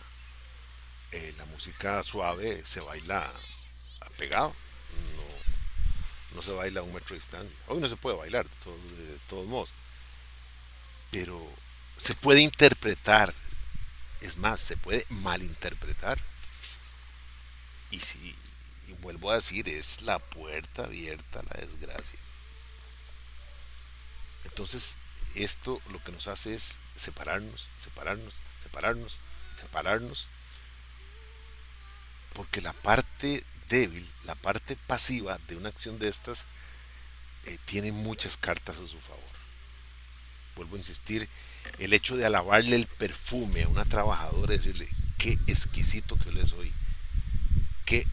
la música suave se baila pegado, no se baila a un metro de distancia. Hoy no se puede bailar de todos modos, pero se puede interpretar, es más, se puede malinterpretar. Y si, y vuelvo a decir, es la puerta abierta a la desgracia. Entonces, esto lo que nos hace es separarnos, separarnos, separarnos, separarnos, porque la parte débil, la parte pasiva de una acción de estas, tiene muchas cartas a su favor. Vuelvo a insistir, el hecho de alabarle el perfume a una trabajadora y decirle, qué exquisito que le soy, qué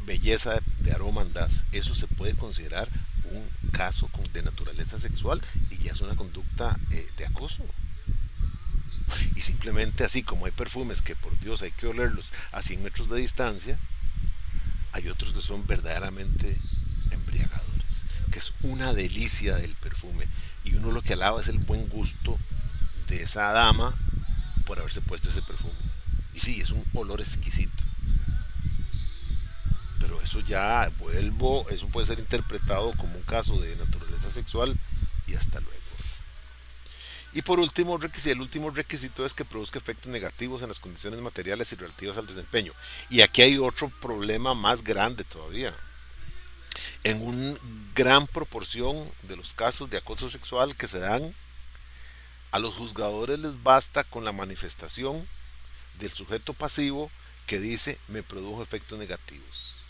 belleza de aroma andas, eso se puede considerar un caso de naturaleza sexual y ya es una conducta de acoso. Y simplemente así como hay perfumes que por Dios hay que olerlos a 100 metros de distancia, hay otros que son verdaderamente embriagadores, que es una delicia del perfume. Y uno lo que alaba es el buen gusto de esa dama por haberse puesto ese perfume. Y sí, es un olor exquisito. Pero eso ya vuelvo, eso puede ser interpretado como un caso de naturaleza sexual y hasta luego. Y por último, el último requisito es que produzca efectos negativos en las condiciones materiales y relativas al desempeño. Y aquí hay otro problema más grande todavía. En una gran proporción de los casos de acoso sexual que se dan, a los juzgadores les basta con la manifestación del sujeto pasivo que dice me produjo efectos negativos.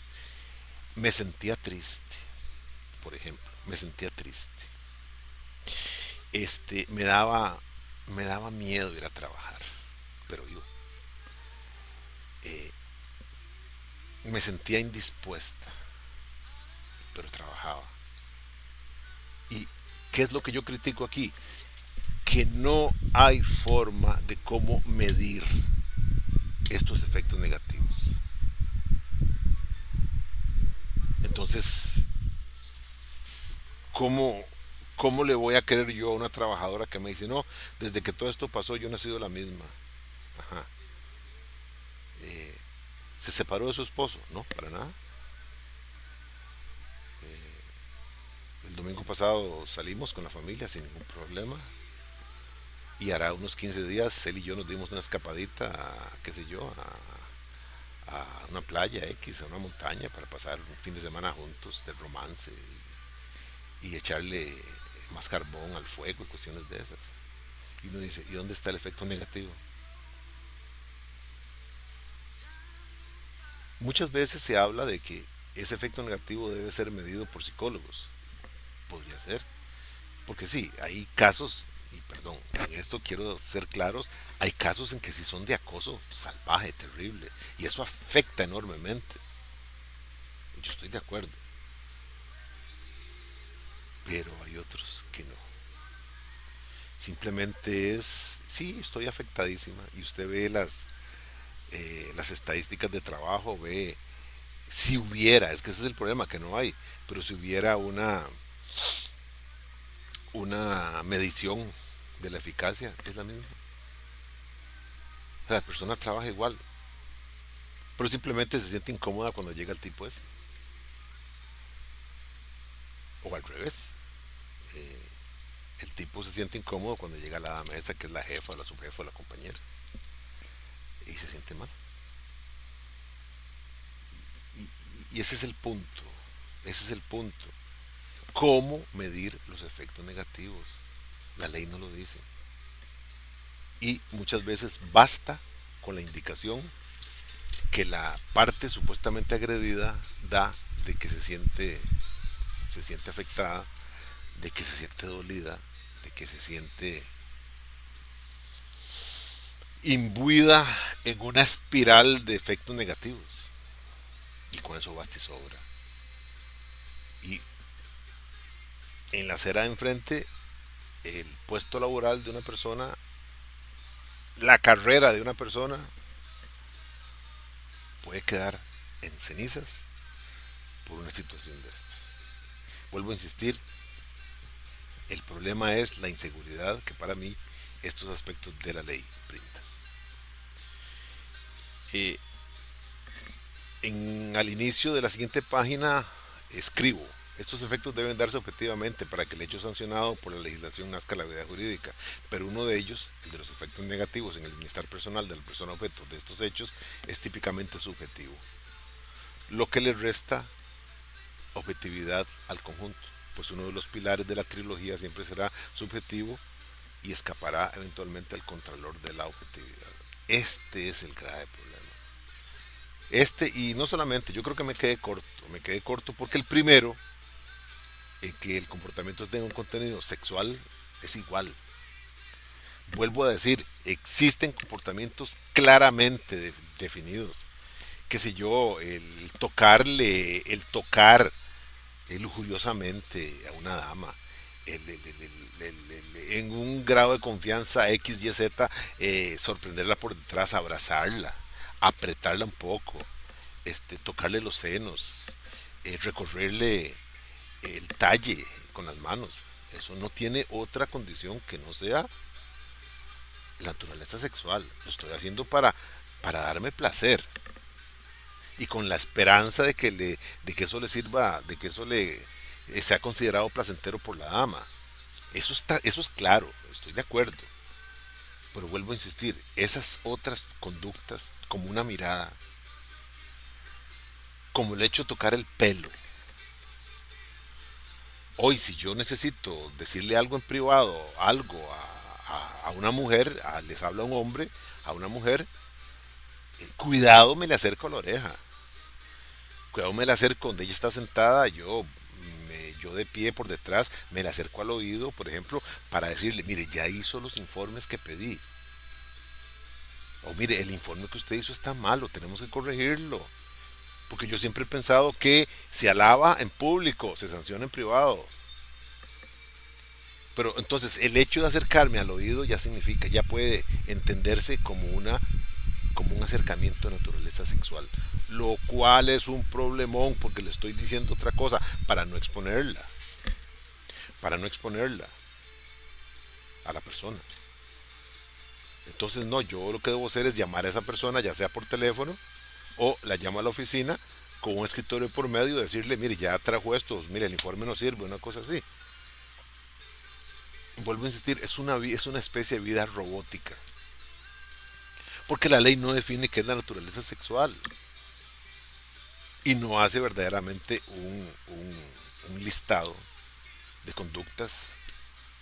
Me sentía triste, por ejemplo, me sentía triste. Me daba miedo ir a trabajar, pero yo eh, me sentía indispuesta, pero trabajaba. ¿Y qué es lo que yo critico aquí? Que no hay forma de cómo medir estos efectos negativos. Entonces, ¿cómo, ¿cómo le voy a creer yo a una trabajadora que me dice, no, desde que todo esto pasó yo no he sido la misma? Ajá. Eh, ¿Se separó de su esposo? No, para nada. El domingo pasado salimos con la familia sin ningún problema. Y hará unos 15 días él y yo nos dimos una escapadita, qué sé yo, a una playa X, a una montaña para pasar un fin de semana juntos de romance y echarle más carbón al fuego y cuestiones de esas. Y uno dice, ¿y dónde está el efecto negativo? Muchas veces se habla de que ese efecto negativo debe ser medido por psicólogos. Podría ser. Porque sí, hay casos, y perdón, en esto quiero ser claros, hay casos en que sí son de acoso salvaje, terrible, y eso afecta enormemente. Yo estoy de acuerdo, pero hay otros que no. Simplemente es, sí, estoy afectadísima, y usted ve las estadísticas de trabajo, ve, si hubiera, es que ese es el problema, que no hay, pero si hubiera una medición de la eficacia, es la misma. O sea, la persona trabaja igual, pero simplemente se siente incómoda cuando llega el tipo ese. O al revés. eh, el tipo se siente incómodo cuando llega la dama esa que es la jefa, la subjefa, la compañera. Y se siente mal. Y ese es el punto. Ese es el punto. ¿Cómo medir los efectos negativos? La ley no lo dice. Y muchas veces basta con la indicación que la parte supuestamente agredida da de que se siente afectada, de que se siente dolida, de que se siente imbuida en una espiral de efectos negativos. Y con eso basta y sobra. Y en la acera de enfrente, el puesto laboral de una persona, la carrera de una persona, puede quedar en cenizas por una situación de estas. Vuelvo a insistir, el problema es la inseguridad que para mí estos aspectos de la ley brindan. Eh, al inicio de la siguiente página escribo: estos efectos deben darse objetivamente para que el hecho sancionado por la legislación nazca la vida jurídica, pero uno de ellos, el de los efectos negativos en el bienestar personal de la persona objeto de estos hechos, es típicamente subjetivo, lo que le resta objetividad al conjunto, pues uno de los pilares de la trilogía siempre será subjetivo y escapará eventualmente al contralor de la objetividad. Este es el grave problema. Y no solamente, yo creo que me quedé corto porque el primero, que el comportamiento tenga un contenido sexual, es igual. Vuelvo a decir, existen comportamientos claramente definidos. Qué sé yo, el tocar lujuriosamente a una dama, en un grado de confianza X, Y, Z, sorprenderla por detrás, abrazarla, apretarla un poco, tocarle los senos, recorrerle el talle con las manos. Eso no tiene otra condición que no sea la naturaleza sexual. Lo estoy haciendo para darme placer y con la esperanza de que eso le sirva, de que eso le sea considerado placentero por la dama. Eso es claro, estoy de acuerdo. Pero vuelvo a insistir, esas otras conductas, como una mirada, como el hecho de tocar el pelo. Hoy, si yo necesito decirle algo en privado, algo a una mujer, les habla un hombre, a una mujer, cuidado, me le acerco a la oreja. Cuidado, me le acerco donde ella está sentada, yo de pie por detrás, me le acerco al oído, por ejemplo, para decirle: mire, ya hizo los informes que pedí. O mire, el informe que usted hizo está malo, tenemos que corregirlo. Porque yo siempre he pensado que se alaba en público, se sanciona en privado. Pero entonces el hecho de acercarme al oído ya significa, ya puede entenderse como un acercamiento de naturaleza sexual. Lo cual es un problemón porque le estoy diciendo otra cosa para no exponerla. Para no exponerla a la persona. Entonces no, yo lo que debo hacer es llamar a esa persona, ya sea por teléfono o la llamo a la oficina con un escritorio por medio y decirle: mire, ya trajo estos, mire, el informe no sirve, una cosa así. Vuelvo a insistir, es una especie de vida robótica. Porque la ley no define qué es la naturaleza sexual. Y no hace verdaderamente un listado de conductas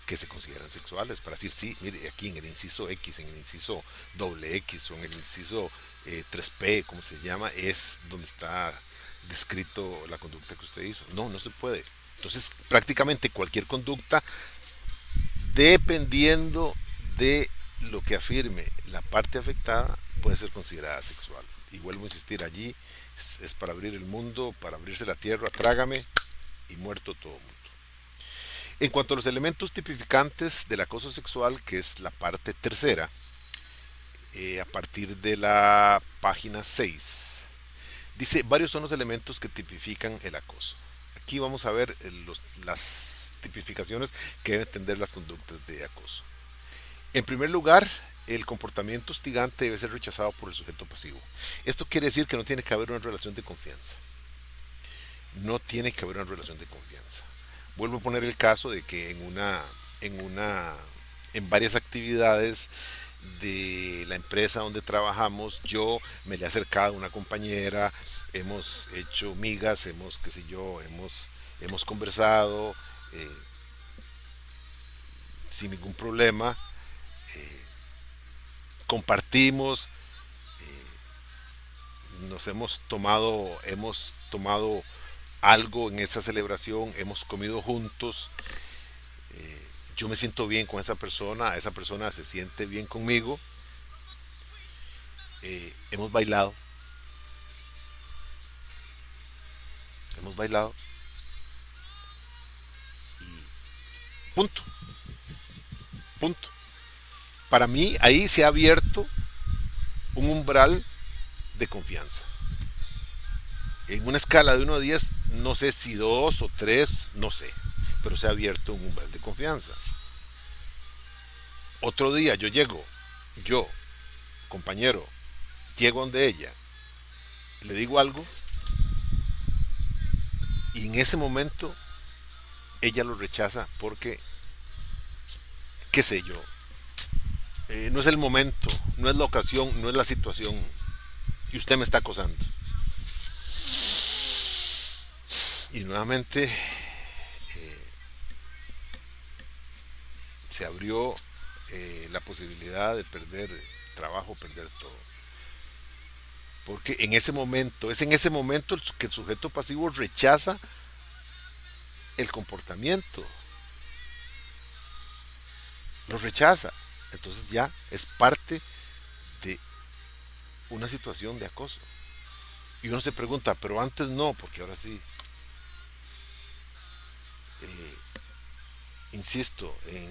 que se consideran sexuales. Para decir: sí, mire, aquí en el inciso X, en el inciso doble X o en el inciso 3P, como se llama, es donde está descrito la conducta que usted hizo. No, no se puede. Entonces, prácticamente cualquier conducta, dependiendo de lo que afirme la parte afectada, puede ser considerada sexual. Y vuelvo a insistir, allí es para abrir el mundo, para abrirse la tierra, trágame y muerto todo mundo. En cuanto a los elementos tipificantes del acoso sexual, que es la parte tercera, a partir de la página 6, dice: varios son los elementos que tipifican el acoso. Aquí vamos a ver las tipificaciones que deben tener las conductas de acoso. En primer lugar, el comportamiento hostigante debe ser rechazado por el sujeto pasivo. Esto quiere decir que no tiene que haber una relación de confianza. No tiene que haber una relación de confianza. Vuelvo a poner el caso de que en varias actividades de la empresa donde trabajamos, yo me le he acercado a una compañera, hemos hecho migas, qué sé yo, hemos conversado sin ningún problema, compartimos, hemos tomado algo en esa celebración, hemos comido juntos. yo me siento bien con esa persona se siente bien conmigo, hemos bailado, hemos bailado y punto, punto. Para mí ahí se ha abierto un umbral de confianza. En una escala de 1 a 10, no sé si 2 o 3, no sé, pero se ha abierto un umbral de confianza. Otro día yo, compañero, llego donde ella, le digo algo y en ese momento ella lo rechaza porque, qué sé yo, no es el momento, no es la ocasión, no es la situación y usted me está acosando. Y nuevamente se abrió la posibilidad de perder trabajo, perder todo. Porque en ese momento, es en ese momento que el sujeto pasivo rechaza el comportamiento, lo rechaza. Entonces ya es parte de una situación de acoso. Y uno se pregunta, pero antes no, porque ahora sí. Eh, Insisto, en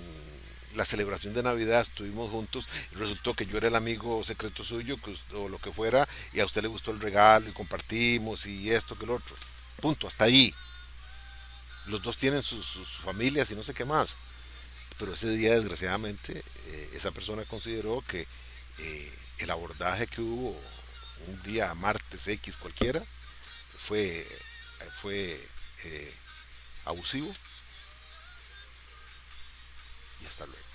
la celebración de Navidad estuvimos juntos y resultó que yo era el amigo secreto suyo o lo que fuera y a usted le gustó el regalo y compartimos y esto que lo otro. Punto, hasta ahí. Los dos tienen sus familias y no sé qué más. Pero ese día desgraciadamente esa persona consideró que el abordaje que hubo un día martes X cualquiera fue, fue abusivo y hasta luego.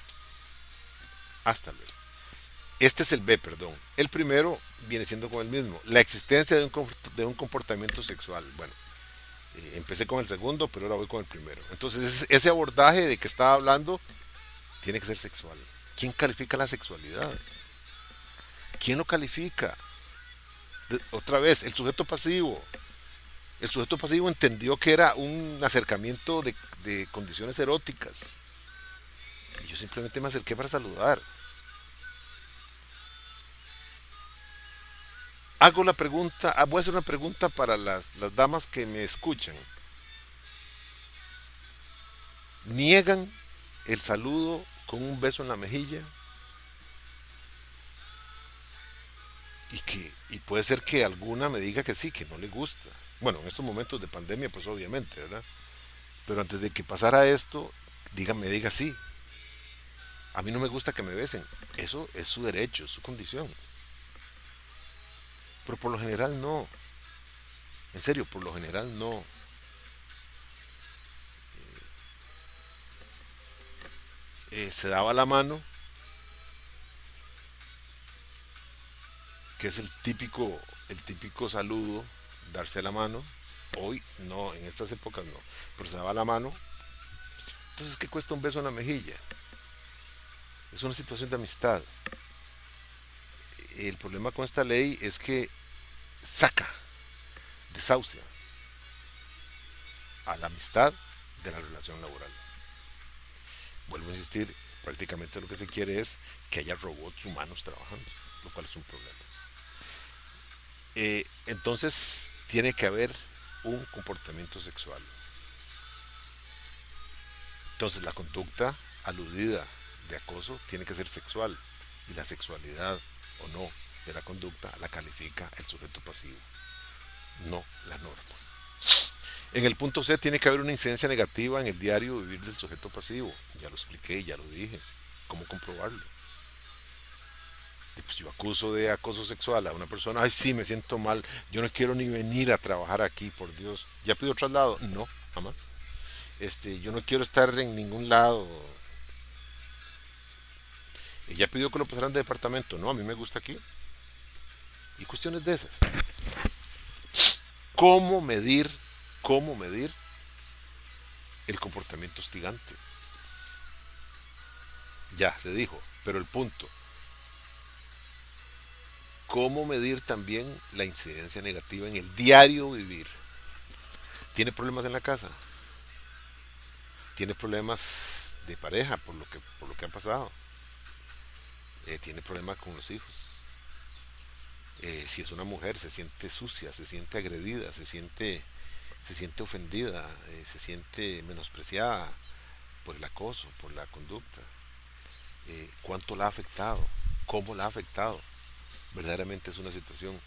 Hasta luego. Este es el B, perdón. El primero viene siendo con el mismo. La existencia de un comportamiento sexual. Bueno, empecé con el segundo, pero ahora voy con el primero. Entonces, ese abordaje de que estaba hablando tiene que ser sexual. ¿Quién califica la sexualidad? ¿Quién lo califica? Otra vez, el sujeto pasivo. El sujeto pasivo entendió que era un acercamiento de condiciones eróticas. Y yo simplemente me acerqué para saludar. Hago la pregunta, voy a hacer una pregunta para las damas que me escuchan. ¿Niegan el saludo con un beso en la mejilla? Y puede ser que alguna me diga que sí, que no le gusta. Bueno, en estos momentos de pandemia, pues obviamente, ¿verdad? Pero antes de que pasara esto, me diga sí. A mí no me gusta que me besen. Eso es su derecho, es su condición. Pero por lo general no. En serio, por lo general no. Se daba la mano, que es el típico saludo, darse la mano. Hoy no, en estas épocas no. Pero se daba la mano. Entonces, ¿qué cuesta un beso en la mejilla? Es una situación de amistad. El problema con esta ley es que saca, desahucia a la amistad de la relación laboral. Vuelvo a insistir, prácticamente lo que se quiere es que haya robots humanos trabajando, lo cual es un problema. Entonces, tiene que haber un comportamiento sexual. Entonces, la conducta aludida de acoso tiene que ser sexual y la sexualidad o no de la conducta la califica el sujeto pasivo, no la norma. En el punto C tiene que haber una incidencia negativa en el diario vivir del sujeto pasivo. Ya lo expliqué, ya lo dije. ¿Cómo comprobarlo? Pues yo acuso de acoso sexual a una persona, ay sí, me siento mal, yo no quiero ni venir a trabajar aquí, por Dios. ¿Ya pido traslado? No, jamás. Yo no quiero estar en ningún lado. ¿Ya pidió que lo pasaran de departamento? No, a mí me gusta aquí. Y cuestiones de esas. ¿Cómo medir, cómo medir el comportamiento hostigante? Ya, se dijo, pero el punto. ¿Cómo medir también la incidencia negativa en el diario vivir? ¿Tiene problemas en la casa? ¿Tiene problemas de pareja por lo que ha pasado. Tiene problemas con los hijos. Si es una mujer, se siente sucia, se siente agredida, se siente ofendida, se siente menospreciada por el acoso, por la conducta. ¿Cuánto la ha afectado? ¿Cómo la ha afectado? Verdaderamente es una situación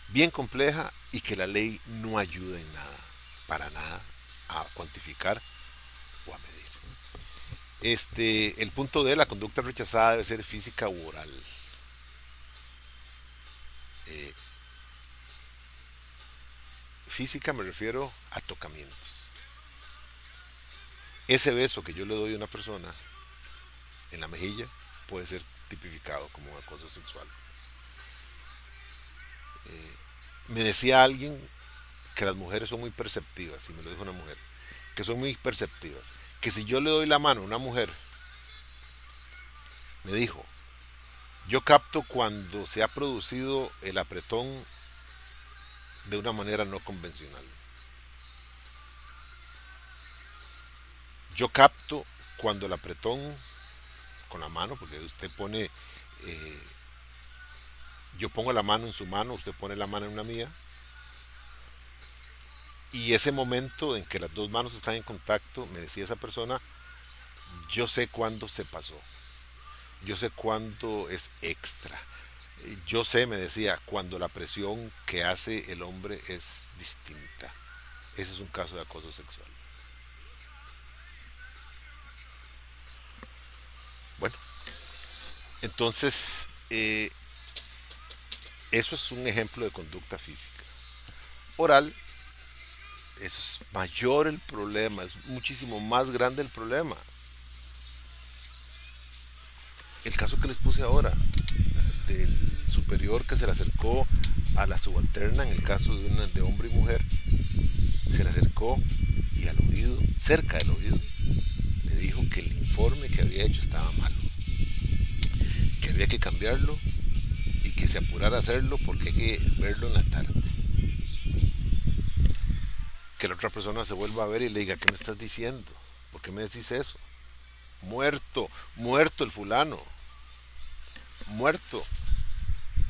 bien compleja y que la ley no ayuda en nada, para nada, a cuantificar o a medir. El punto D, la conducta rechazada debe ser física u oral. Eh, Física me refiero a tocamientos. Ese beso que yo le doy a una persona en la mejilla puede ser tipificado como un acoso sexual. Me decía alguien que las mujeres son muy perceptivas, y me lo dijo una mujer, que son muy perceptivas, que si yo le doy la mano a una mujer, me dijo, yo capto cuando se ha producido el apretón de una manera no convencional. Yo capto cuando el apretón con la mano, porque usted pone, yo pongo la mano en su mano, usted pone la mano en una mía, y ese momento en que las dos manos están en contacto, me decía esa persona, yo sé cuándo se pasó, yo sé cuándo es extra, yo sé, me decía, cuando la presión que hace el hombre es distinta. Ese es un caso de acoso sexual. Bueno, entonces, eso es un ejemplo de conducta física. Oral, eso es mayor el problema, es muchísimo más grande el problema. El caso que les puse ahora, del superior que se le acercó a la subalterna, en el caso de hombre y mujer, se le acercó y al oído, cerca del oído, le dijo que el informe que había hecho estaba malo, que había que cambiarlo y que se apurara a hacerlo porque hay que verlo en la tarde. Que la otra persona se vuelva a ver y le diga, ¿qué me estás diciendo? ¿Por qué me decís eso? Muerto, muerto el fulano, muerto.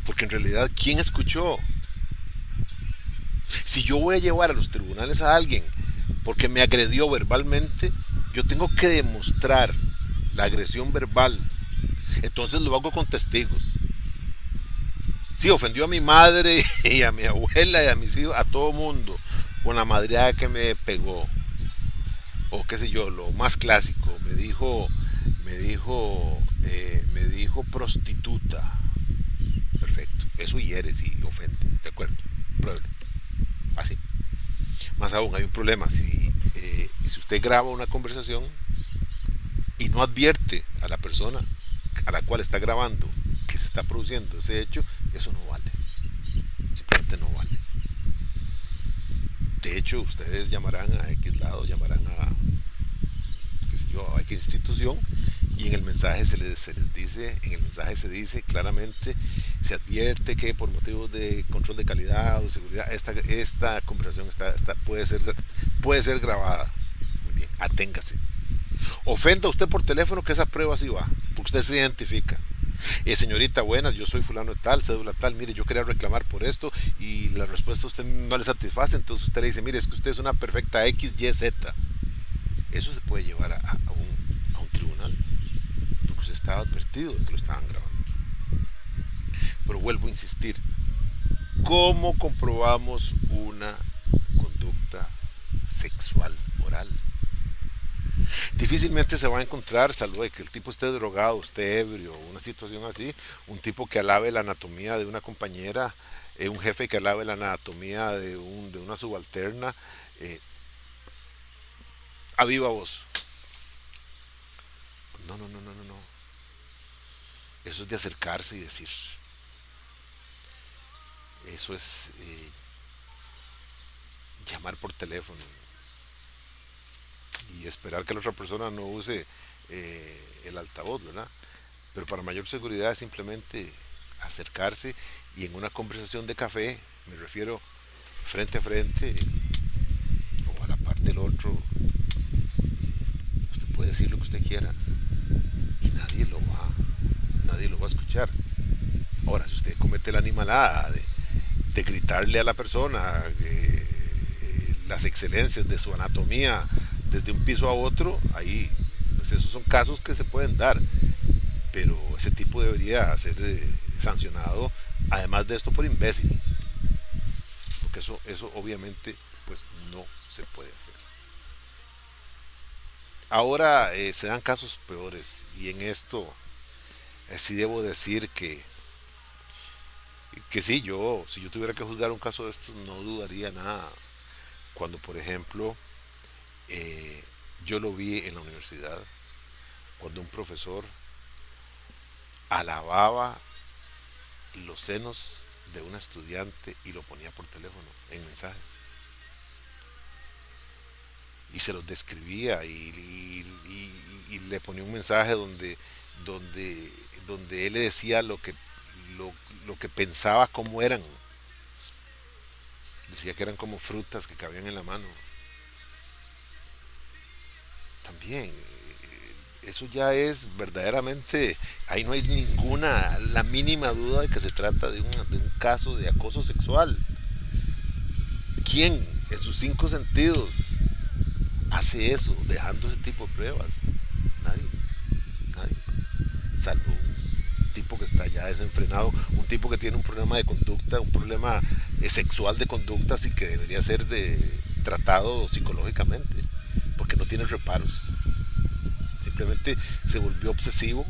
Porque en realidad, ¿quién escuchó? Si yo voy a llevar a los tribunales a alguien porque me agredió verbalmente, yo tengo que demostrar la agresión verbal. Entonces lo hago con testigos. Sí, ofendió a mi madre y a mi abuela y a mis hijos, a todo mundo, con la madreada que me pegó. O qué sé yo, lo más clásico, me dijo prostituta. Perfecto, eso hiere, sí, ofende, de acuerdo, pruébelo. Así. Más aún, hay un problema. Si usted graba una conversación y no advierte a la persona a la cual está grabando que se está produciendo ese hecho, eso no vale. Simplemente no vale. De hecho, ustedes llamarán a X lado, llamarán a, qué sé yo, a X institución, y en el mensaje se les dice, en el mensaje se dice claramente, se advierte que por motivos de control de calidad o seguridad, esta conversación puede ser grabada. Muy bien, aténgase. Ofenda usted por teléfono, que esa prueba sí va, porque usted se identifica. Señorita, buenas, yo soy fulano de tal, cédula tal, mire, yo quería reclamar por esto y la respuesta a usted no le satisface, entonces usted le dice, mire, es que usted es una perfecta X, Y, Z. Eso se puede llevar a un tribunal, porque usted estaba advertido de que lo estaban grabando. Pero vuelvo a insistir, ¿cómo comprobamos una conducta sexual oral? Difícilmente se va a encontrar, salvo de que el tipo esté drogado, esté ebrio, una situación así, un tipo que alabe la anatomía de una compañera, un jefe que alabe la anatomía de una subalterna, a viva voz. No, no, no, no, no, no. Eso es de acercarse y decir. Eso es llamar por teléfono y esperar que la otra persona no use el altavoz, ¿verdad? Pero para mayor seguridad es simplemente acercarse y en una conversación de café, me refiero frente a frente o a la parte del otro, usted puede puede decir lo que usted quiera y nadie lo va a escuchar. Ahora, si usted comete la animalada de gritarle a la persona las excelencias de su anatomía desde un piso a otro, ahí, pues esos son casos que se pueden dar, pero ese tipo debería ser sancionado, además de esto, por imbécil, porque eso obviamente pues no se puede hacer. Ahora se dan casos peores y en esto sí debo decir que sí, si yo tuviera que juzgar un caso de estos, no dudaría nada. Cuando, por ejemplo, eh, yo lo vi en la universidad, cuando un profesor alababa los senos de una estudiante y lo ponía por teléfono en mensajes y se los describía y le ponía un mensaje donde, donde él le decía lo, lo que pensaba cómo eran. Decía que eran como frutas que cabían en la mano. También, eso ya es verdaderamente, ahí no hay ninguna, la mínima duda de que se trata de un caso de acoso sexual. ¿Quién en sus cinco sentidos hace eso, dejando ese tipo de pruebas? Nadie, nadie. Salvo un tipo que está ya desenfrenado, un tipo que tiene un problema de conducta, un problema sexual de conducta, así que debería ser tratado psicológicamente, porque no tiene reparos. Simplemente se volvió obsesivo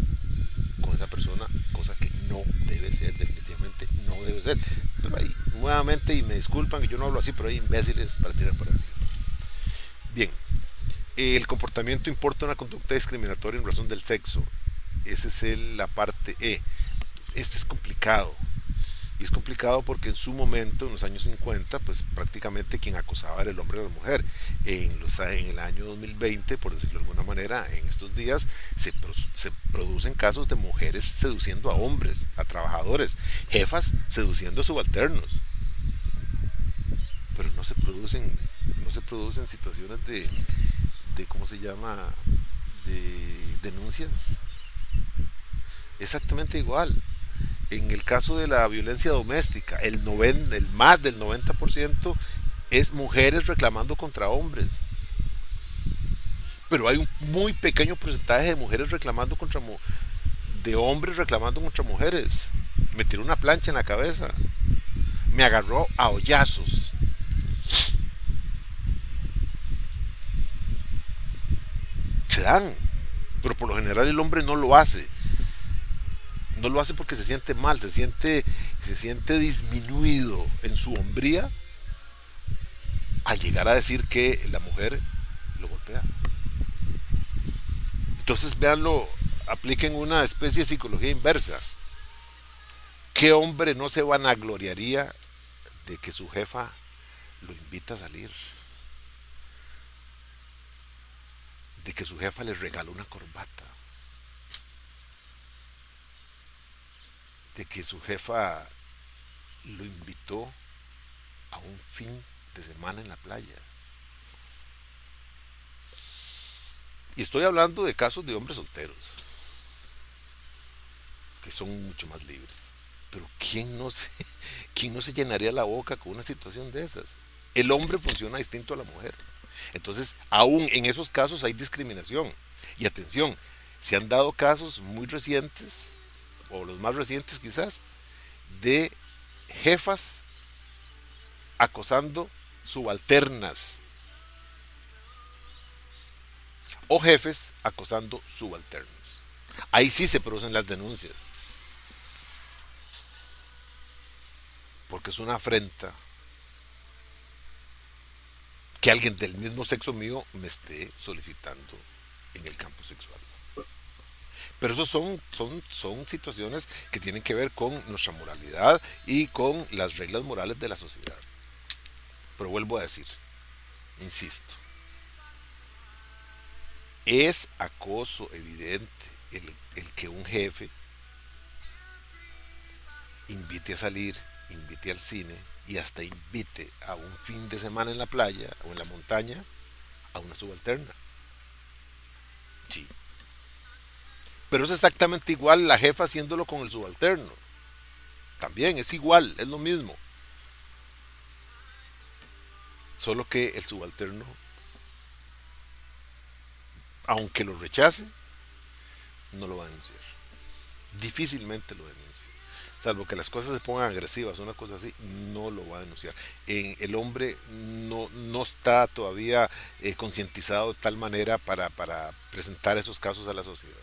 con esa persona, cosa que no debe ser, definitivamente no debe ser. Pero ahí, nuevamente, y me disculpan que yo no hablo así, pero hay imbéciles para tirar para arriba. Bien, el comportamiento importa una conducta discriminatoria en razón del sexo. Esa es la parte E. Este es complicado. Y es complicado porque en su momento, en los años 50, pues prácticamente quien acosaba era el hombre o la mujer. En el año 2020, por decirlo de alguna manera, en estos días se producen casos de mujeres seduciendo a hombres, a trabajadores, jefas seduciendo a subalternos. Pero no se producen situaciones ¿cómo se llama? De denuncias. Exactamente igual. En el caso de la violencia doméstica, el más del 90% es mujeres reclamando contra hombres. Pero hay un muy pequeño porcentaje de mujeres reclamando de hombres reclamando contra mujeres. Me tiró una plancha en la cabeza. Me agarró a hoyazos. Se dan. Pero por lo general el hombre no lo hace. No lo hace porque se siente mal, se siente disminuido en su hombría al llegar a decir que la mujer lo golpea. Entonces, véanlo, apliquen una especie de psicología inversa. ¿Qué hombre no se vanagloriaría de que su jefa lo invita a salir? De que su jefa le regaló una corbata. De que su jefa lo invitó a un fin de semana en la playa. Y estoy hablando de casos de hombres solteros, que son mucho más libres. Pero quién no se llenaría la boca con una situación de esas? El hombre funciona distinto a la mujer. Entonces, aún en esos casos hay discriminación. Y atención, se han dado casos muy recientes, o los más recientes quizás, de jefas acosando subalternas o jefes acosando subalternos. Ahí sí se producen las denuncias, porque es una afrenta que alguien del mismo sexo mío me esté solicitando en el campo sexual. Pero eso son situaciones que tienen que ver con nuestra moralidad y con las reglas morales de la sociedad. Pero vuelvo a decir, insisto, es acoso evidente el que un jefe invite a salir, invite al cine y hasta invite a un fin de semana en la playa o en la montaña a una subalterna. Pero es exactamente igual la jefa haciéndolo con el subalterno. También es igual, es lo mismo. Solo que el subalterno, aunque lo rechace, no lo va a denunciar. Difícilmente lo denuncia. Salvo que las cosas se pongan agresivas, una cosa así, no lo va a denunciar. El hombre no está todavía concientizado de tal manera para presentar esos casos a la sociedad.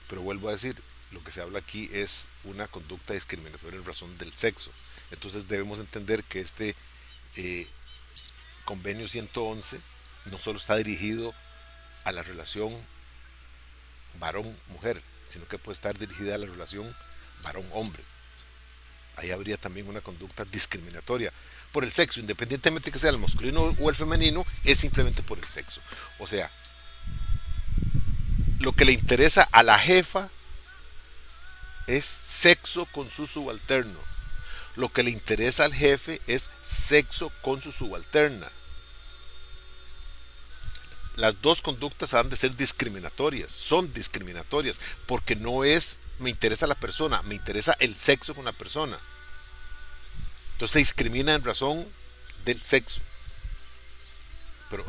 Pero vuelvo a decir, lo que se habla aquí es una conducta discriminatoria en razón del sexo. Entonces debemos entender que este eh, convenio 111 no solo está dirigido a la relación varón-mujer, sino que puede estar dirigida a la relación varón-hombre. Ahí habría también una conducta discriminatoria por el sexo, independientemente que sea el masculino o el femenino, es simplemente por el sexo. O sea, lo que le interesa a la jefa es sexo con su subalterno. Lo que le interesa al jefe es sexo con su subalterna. Las dos conductas han de ser discriminatorias, son discriminatorias, porque no es me interesa la persona, me interesa el sexo con la persona. Entonces se discrimina en razón del sexo. Pero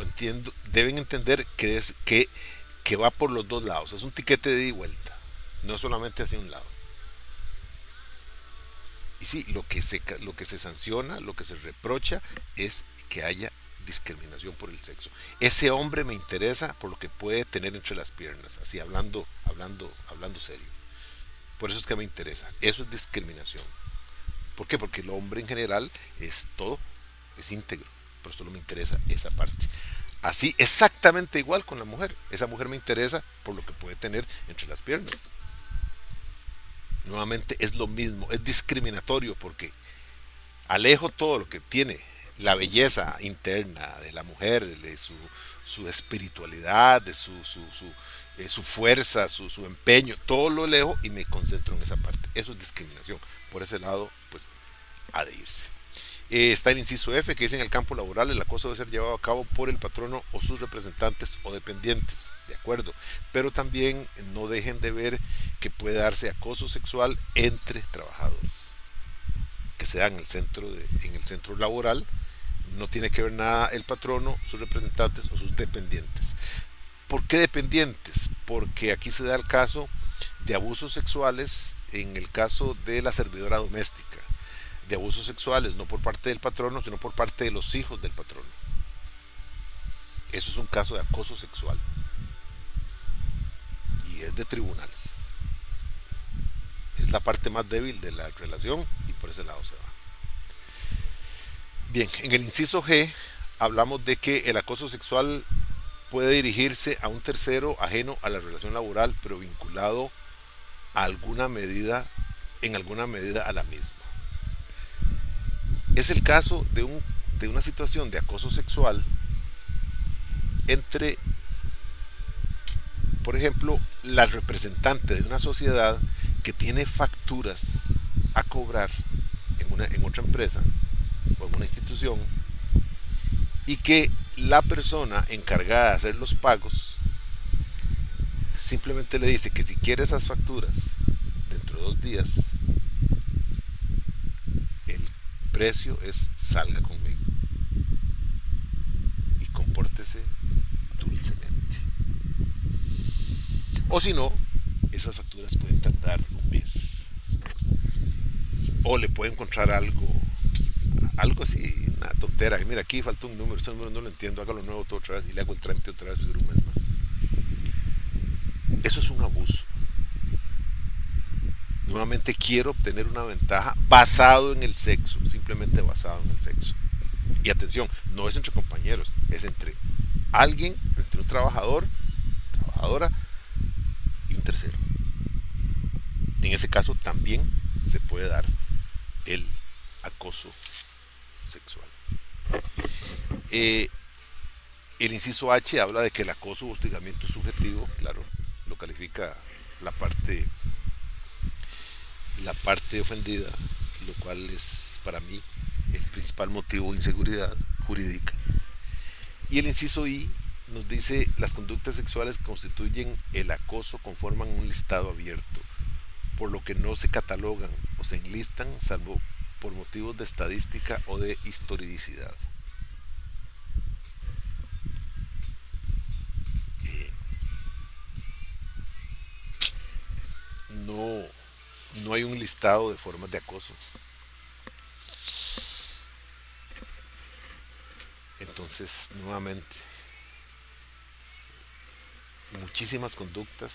deben entender que va por los dos lados, es un tiquete de ida y vuelta, no solamente hacia un lado. Y sí, lo que se sanciona, lo que se reprocha es que haya discriminación por el sexo. Ese hombre me interesa por lo que puede tener entre las piernas, así hablando serio. Por eso es que me interesa. Eso es discriminación. ¿Por qué? Porque el hombre en general es todo, es íntegro, pero solo me interesa esa parte. Así, exactamente igual con la mujer. Esa mujer me interesa por lo que puede tener entre las piernas. Nuevamente es lo mismo, es discriminatorio porque alejo todo lo que tiene la belleza interna de la mujer, de su espiritualidad, de su fuerza, su empeño, todo lo alejo y me concentro en esa parte. Eso es discriminación. Por ese lado, pues, ha de irse. Está el inciso F que dice en el campo laboral el acoso debe ser llevado a cabo por el patrono o sus representantes o dependientes, de acuerdo, pero también no dejen de ver que puede darse acoso sexual entre trabajadores que se da en el centro laboral. No tiene que ver nada el patrono, sus representantes o sus dependientes. ¿Por qué dependientes? Porque aquí se da el caso de abusos sexuales en el caso de la servidora doméstica, de abusos sexuales no por parte del patrono, sino por parte de los hijos del patrono. Eso es un caso de acoso sexual y es de tribunales. Es la parte más débil de la relación y por ese lado se va. Bien, en el inciso G hablamos de que el acoso sexual puede dirigirse a un tercero ajeno a la relación laboral, pero vinculado a alguna medida, en alguna medida a la misma. Es el caso de una situación de acoso sexual entre, por ejemplo, la representante de una sociedad que tiene facturas a cobrar en otra empresa o en una institución y que la persona encargada de hacer los pagos simplemente le dice que si quiere esas facturas dentro de 2 días, el precio es salga conmigo y compórtese dulcemente. O si no, esas facturas pueden tardar un mes. O le puede encontrar algo así, una tontera. Mira, aquí faltó un número, este número no lo entiendo, hágalo nuevo todo otra vez y le hago el trámite otra vez y dura un mes más. Eso es un abuso. Nuevamente quiero obtener una ventaja basado en el sexo, simplemente basado en el sexo. Y atención, no es entre compañeros, es entre alguien, entre un trabajador, trabajadora y un tercero. En ese caso también se puede dar el acoso sexual. El inciso H habla de que el acoso o hostigamiento es subjetivo, claro, lo califica la parte ofendida, lo cual es para mí el principal motivo de inseguridad jurídica. Y el inciso I nos dice, las conductas sexuales que constituyen el acoso conforman un listado abierto, por lo que no se catalogan o se enlistan salvo por motivos de estadística o de historicidad. Eh, no, no hay un listado de formas de acoso. Entonces, nuevamente, muchísimas conductas,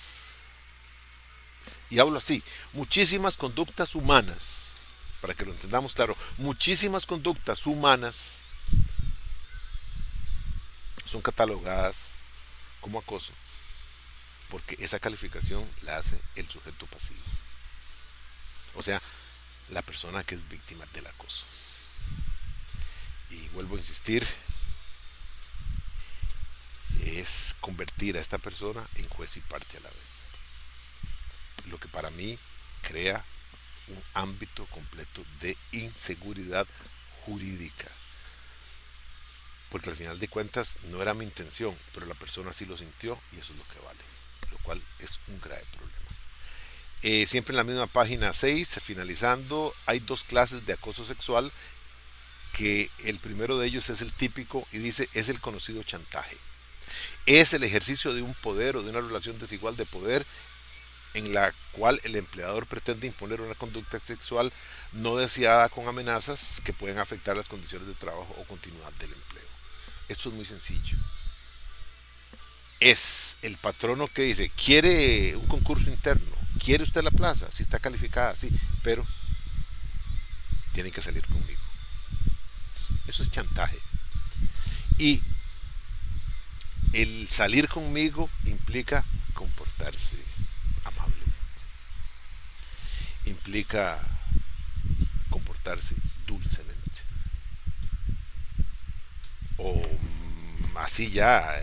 y hablo así, muchísimas conductas humanas, para que lo entendamos claro, muchísimas conductas humanas son catalogadas como acoso, porque esa calificación la hace el sujeto pasivo, o sea, la persona que es víctima del acoso. Y vuelvo a insistir, es convertir a esta persona en juez y parte a la vez, lo que para mí crea un ámbito completo de inseguridad jurídica, porque al final de cuentas no era mi intención, pero la persona sí lo sintió y eso es lo que vale, lo cual es un grave problema. Siempre en la misma página 6, finalizando, hay dos clases de acoso sexual, que el primero de ellos es el típico y dice es el conocido chantaje. Es el ejercicio de un poder o de una relación desigual de poder en la cual el empleador pretende imponer una conducta sexual no deseada con amenazas que pueden afectar las condiciones de trabajo o continuidad del empleo. Esto es muy sencillo. Es el patrono que dice, quiere un concurso interno, quiere usted la plaza, si está calificada, sí, pero tiene que salir conmigo. Eso es chantaje. Y el salir conmigo implica comportarse amablemente, implica comportarse dulcemente, o así ya,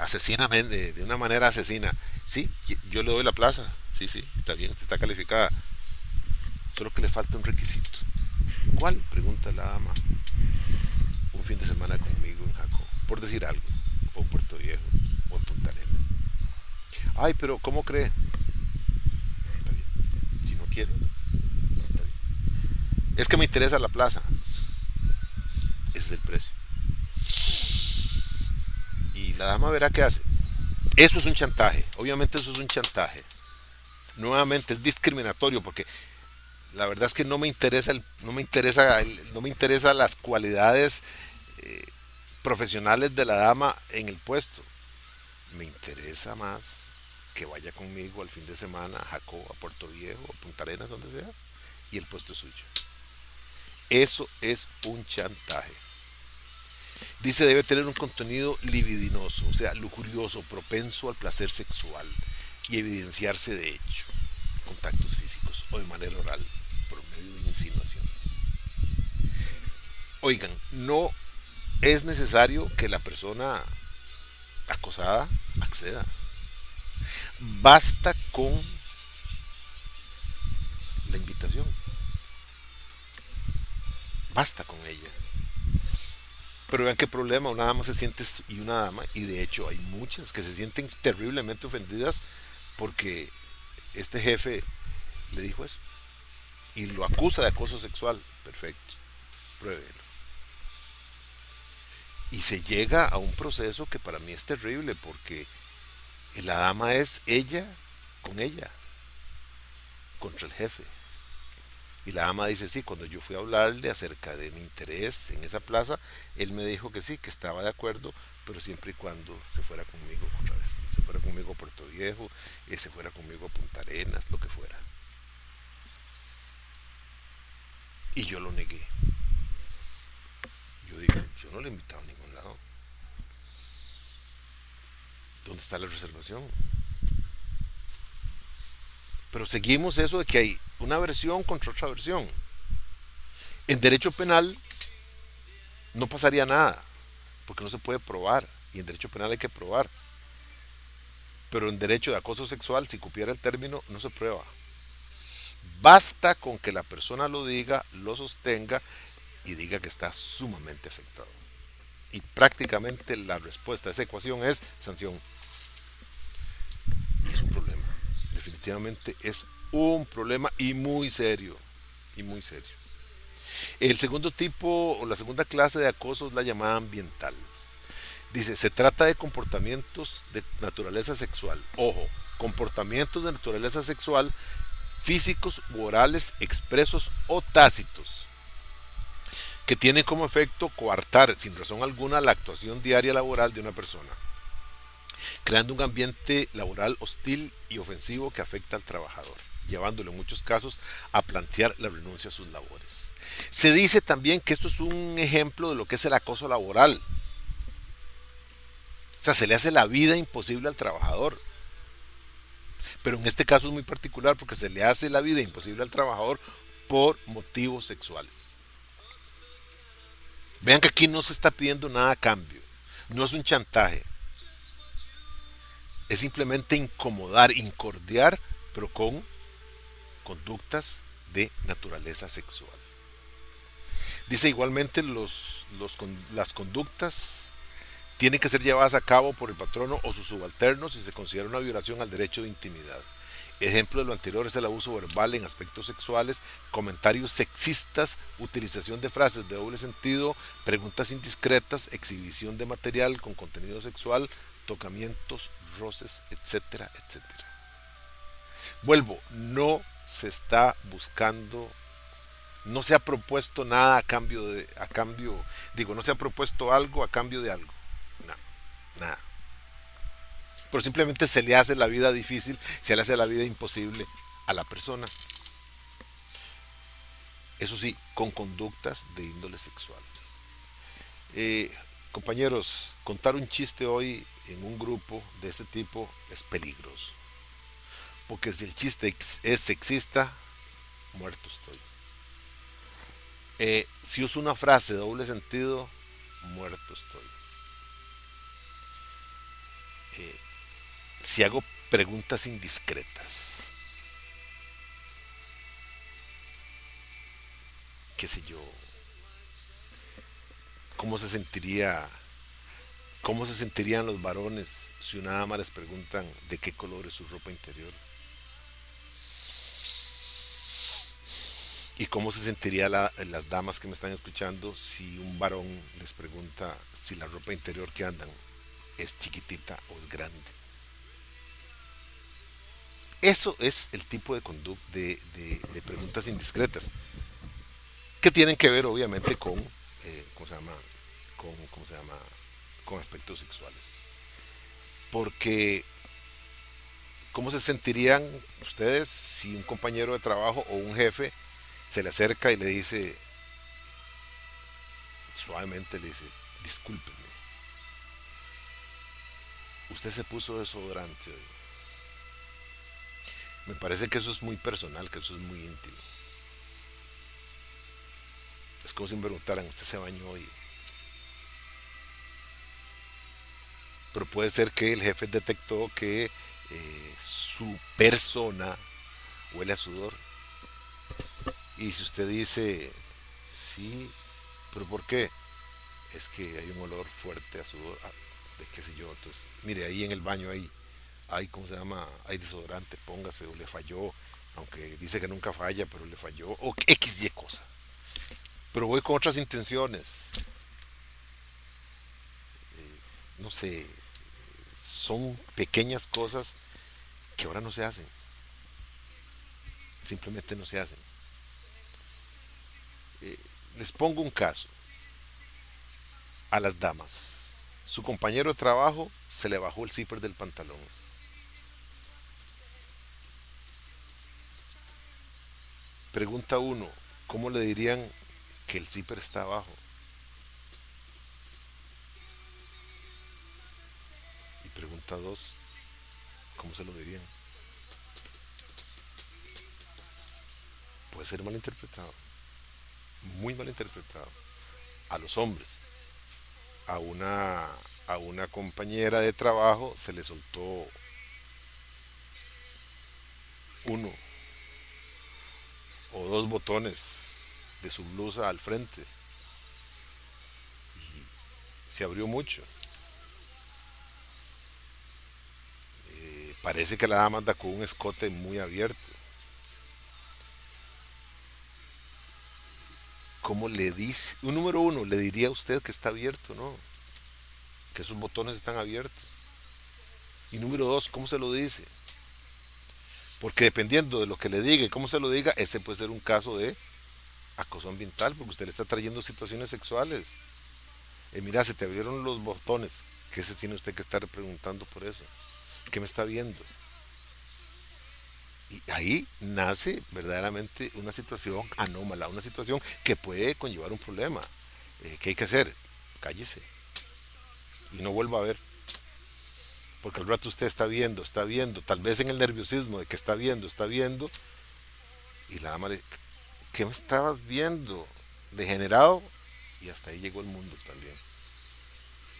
asesinamente, de una manera asesina. Sí, yo le doy la plaza, sí, sí, está bien, usted está calificada, solo que le falta un requisito. ¿Cuál? Pregunta la dama. Un fin de semana conmigo en Jaco, por decir algo, o en Puerto Viejo, o en Punta Arenas. Ay, pero ¿cómo cree? Está bien. Si no quiere, está bien. Es que me interesa la plaza. Ese es el precio. Y la dama verá qué hace. Eso es un chantaje. Obviamente eso es un chantaje. Nuevamente es discriminatorio porque la verdad es que no me interesa las cualidades eh, profesionales de la dama en el puesto. Me interesa más que vaya conmigo al fin de semana a Jacob, a Puerto Viejo, a Punta Arenas, donde sea, y el puesto es suyo. Eso es un chantaje. Dice debe tener un contenido libidinoso, o sea, lujurioso, propenso al placer sexual y evidenciarse de hecho, contactos físicos o de manera oral, por medio de insinuaciones. Oigan, no es necesario que la persona acosada acceda. Basta con la invitación. Basta con ella. Pero vean qué problema, una dama se siente y una dama, y de hecho hay muchas que se sienten terriblemente ofendidas porque este jefe le dijo eso y lo acusa de acoso sexual. Perfecto, pruébelo. Y se llega a un proceso que para mí es terrible porque la dama es ella con ella, contra el jefe. Y la dama dice, sí, cuando yo fui a hablarle acerca de mi interés en esa plaza, él me dijo que sí, que estaba de acuerdo, pero siempre y cuando se fuera conmigo otra vez, se fuera conmigo a Puerto Viejo, se fuera conmigo a Punta Arenas, lo que fuera. Y yo lo negué. Yo digo, yo no le he invitado a ningún lado. ¿Dónde está la reservación? Pero seguimos eso de que hay una versión contra otra versión. En derecho penal no pasaría nada, porque no se puede probar, y en derecho penal hay que probar. Pero en derecho de acoso sexual, si cupiera el término, no se prueba. Basta con que la persona lo diga, lo sostenga y diga que está sumamente afectado. Y prácticamente la respuesta a esa ecuación es sanción. Y es un problema. Definitivamente es un problema y muy serio. Y muy serio. El segundo tipo o la segunda clase de acoso es la llamada ambiental. Dice, se trata de comportamientos de naturaleza sexual. Ojo, comportamientos de naturaleza sexual físicos u orales expresos o tácitos que tienen como efecto coartar sin razón alguna la actuación diaria laboral de una persona, creando un ambiente laboral hostil y ofensivo que afecta al trabajador, llevándolo en muchos casos a plantear la renuncia a sus labores. Se dice también que esto es un ejemplo de lo que es el acoso laboral. O sea, se le hace la vida imposible al trabajador. Pero en este caso es muy particular porque se le hace la vida imposible al trabajador por motivos sexuales. Vean que aquí no se está pidiendo nada a cambio. No es un chantaje. Es simplemente incomodar, incordiar, pero con conductas de naturaleza sexual. Dice igualmente las conductas tienen que ser llevadas a cabo por el patrono o sus subalternos si se considera una violación al derecho de intimidad. Ejemplo de lo anterior es el abuso verbal en aspectos sexuales, comentarios sexistas, utilización de frases de doble sentido, preguntas indiscretas, exhibición de material con contenido sexual, tocamientos, roces, etcétera, etcétera. Vuelvo, no se está buscando, no se ha propuesto nada no se ha propuesto algo a cambio de algo. No, nada. Pero simplemente se le hace la vida difícil, se le hace la vida imposible a la persona. Eso sí, con conductas de índole sexual. Compañeros, contar un chiste hoy en un grupo de este tipo es peligroso. Porque si el chiste es sexista, muerto estoy. Si uso una frase de doble sentido, muerto estoy. Eh, si hago preguntas indiscretas, qué sé yo, cómo se sentiría, cómo se sentirían los varones si una dama les preguntan de qué color es su ropa interior. ¿Y cómo se sentirían las damas que me están escuchando si un varón les pregunta si la ropa interior que andan es chiquitita o es grande? Eso es el tipo de, de preguntas indiscretas que tienen que ver obviamente con, ¿cómo se llama? ¿Cómo se llama? Con aspectos sexuales. Porque, ¿cómo se sentirían ustedes si un compañero de trabajo o un jefe se le acerca y le dice, suavemente le dice, discúlpeme, usted se puso desodorante hoy? Me parece que eso es muy personal, que eso es muy íntimo. Es como si me preguntaran, ¿usted se bañó hoy? Pero puede ser que el jefe detectó que su persona huele a sudor. Y si usted dice, sí, pero ¿por qué? Es que hay un olor fuerte a sudor, de qué sé yo. Entonces, mire, ahí en el baño hay, ¿cómo se llama? Hay desodorante, póngase, o le falló, aunque dice que nunca falla, pero le falló, o X y cosa. Pero voy con otras intenciones, no sé, son pequeñas cosas que ahora no se hacen, simplemente no se hacen. Eh, Les pongo un caso a las damas. Su compañero de trabajo se le bajó el zipper del pantalón. Pregunta uno, ¿cómo le dirían que el zipper está abajo? Y pregunta dos, ¿cómo se lo dirían? Puede ser malinterpretado, muy malinterpretado. A los hombres, a a una compañera de trabajo se le soltó uno o dos botones de su blusa al frente. se abrió mucho. Parece que la dama anda con un escote muy abierto. ¿Cómo le dice? Un número uno, ¿le diría a usted que está abierto, no? Que sus botones están abiertos. Y número dos, ¿cómo se lo dice? Porque dependiendo de lo que le diga y cómo se lo diga, ese puede ser un caso de acoso ambiental, porque usted le está trayendo situaciones sexuales. Mira, se te abrieron los botones. ¿Qué se tiene usted que estar preguntando por eso? ¿Qué me está viendo? Y ahí nace verdaderamente una situación anómala, una situación que puede conllevar un problema. ¿Qué hay que hacer? Cállese y no vuelva a ver. Porque al rato usted está viendo, tal vez en el nerviosismo de que está viendo, y la dama le, ¿qué me estabas viendo? Degenerado, y hasta ahí llegó el mundo también.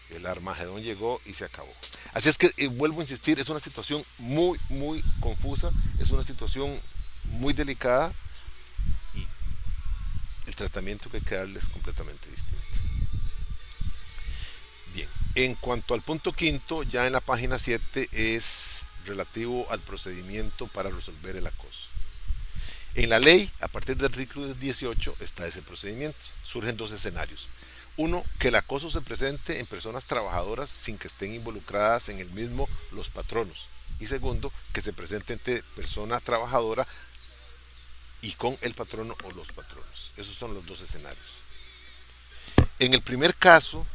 El Armagedón llegó y se acabó. Así es que vuelvo a insistir, es una situación muy, muy confusa, es una situación muy delicada y el tratamiento que hay que darle es completamente distinto. Bien, en cuanto al punto quinto, ya en la página 7 es relativo al procedimiento para resolver el acoso. En la ley, a partir del artículo 18, está ese procedimiento. Surgen dos escenarios. Uno, que el acoso se presente en personas trabajadoras sin que estén involucradas en el mismo los patronos. Y segundo, que se presente entre persona trabajadora y con el patrono o los patronos. Esos son los dos escenarios. En el primer caso,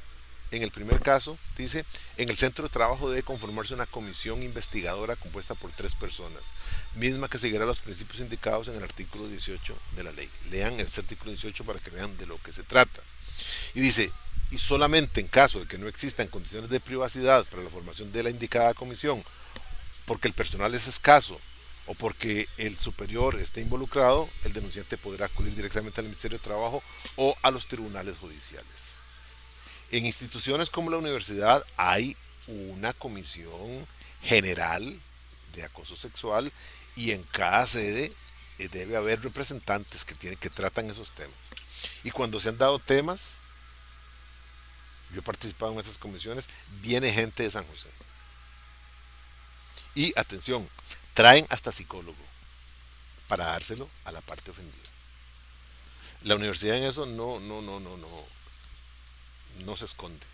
dice, en el centro de trabajo debe conformarse una comisión investigadora compuesta por 3 personas, misma que seguirá los principios indicados en el artículo 18 de la ley. Lean este artículo 18 para que vean de lo que se trata. Y dice, y solamente en caso de que no existan condiciones de privacidad para la formación de la indicada comisión, porque el personal es escaso o porque el superior esté involucrado, el denunciante podrá acudir directamente al Ministerio de Trabajo o a los tribunales judiciales. En instituciones como la universidad hay una comisión general de acoso sexual y en cada sede debe haber representantes que tratan esos temas. Y cuando se han dado temas, yo he participado en esas comisiones, viene gente de San José. Y atención, traen hasta psicólogo para dárselo a la parte ofendida. La universidad en eso no se esconde.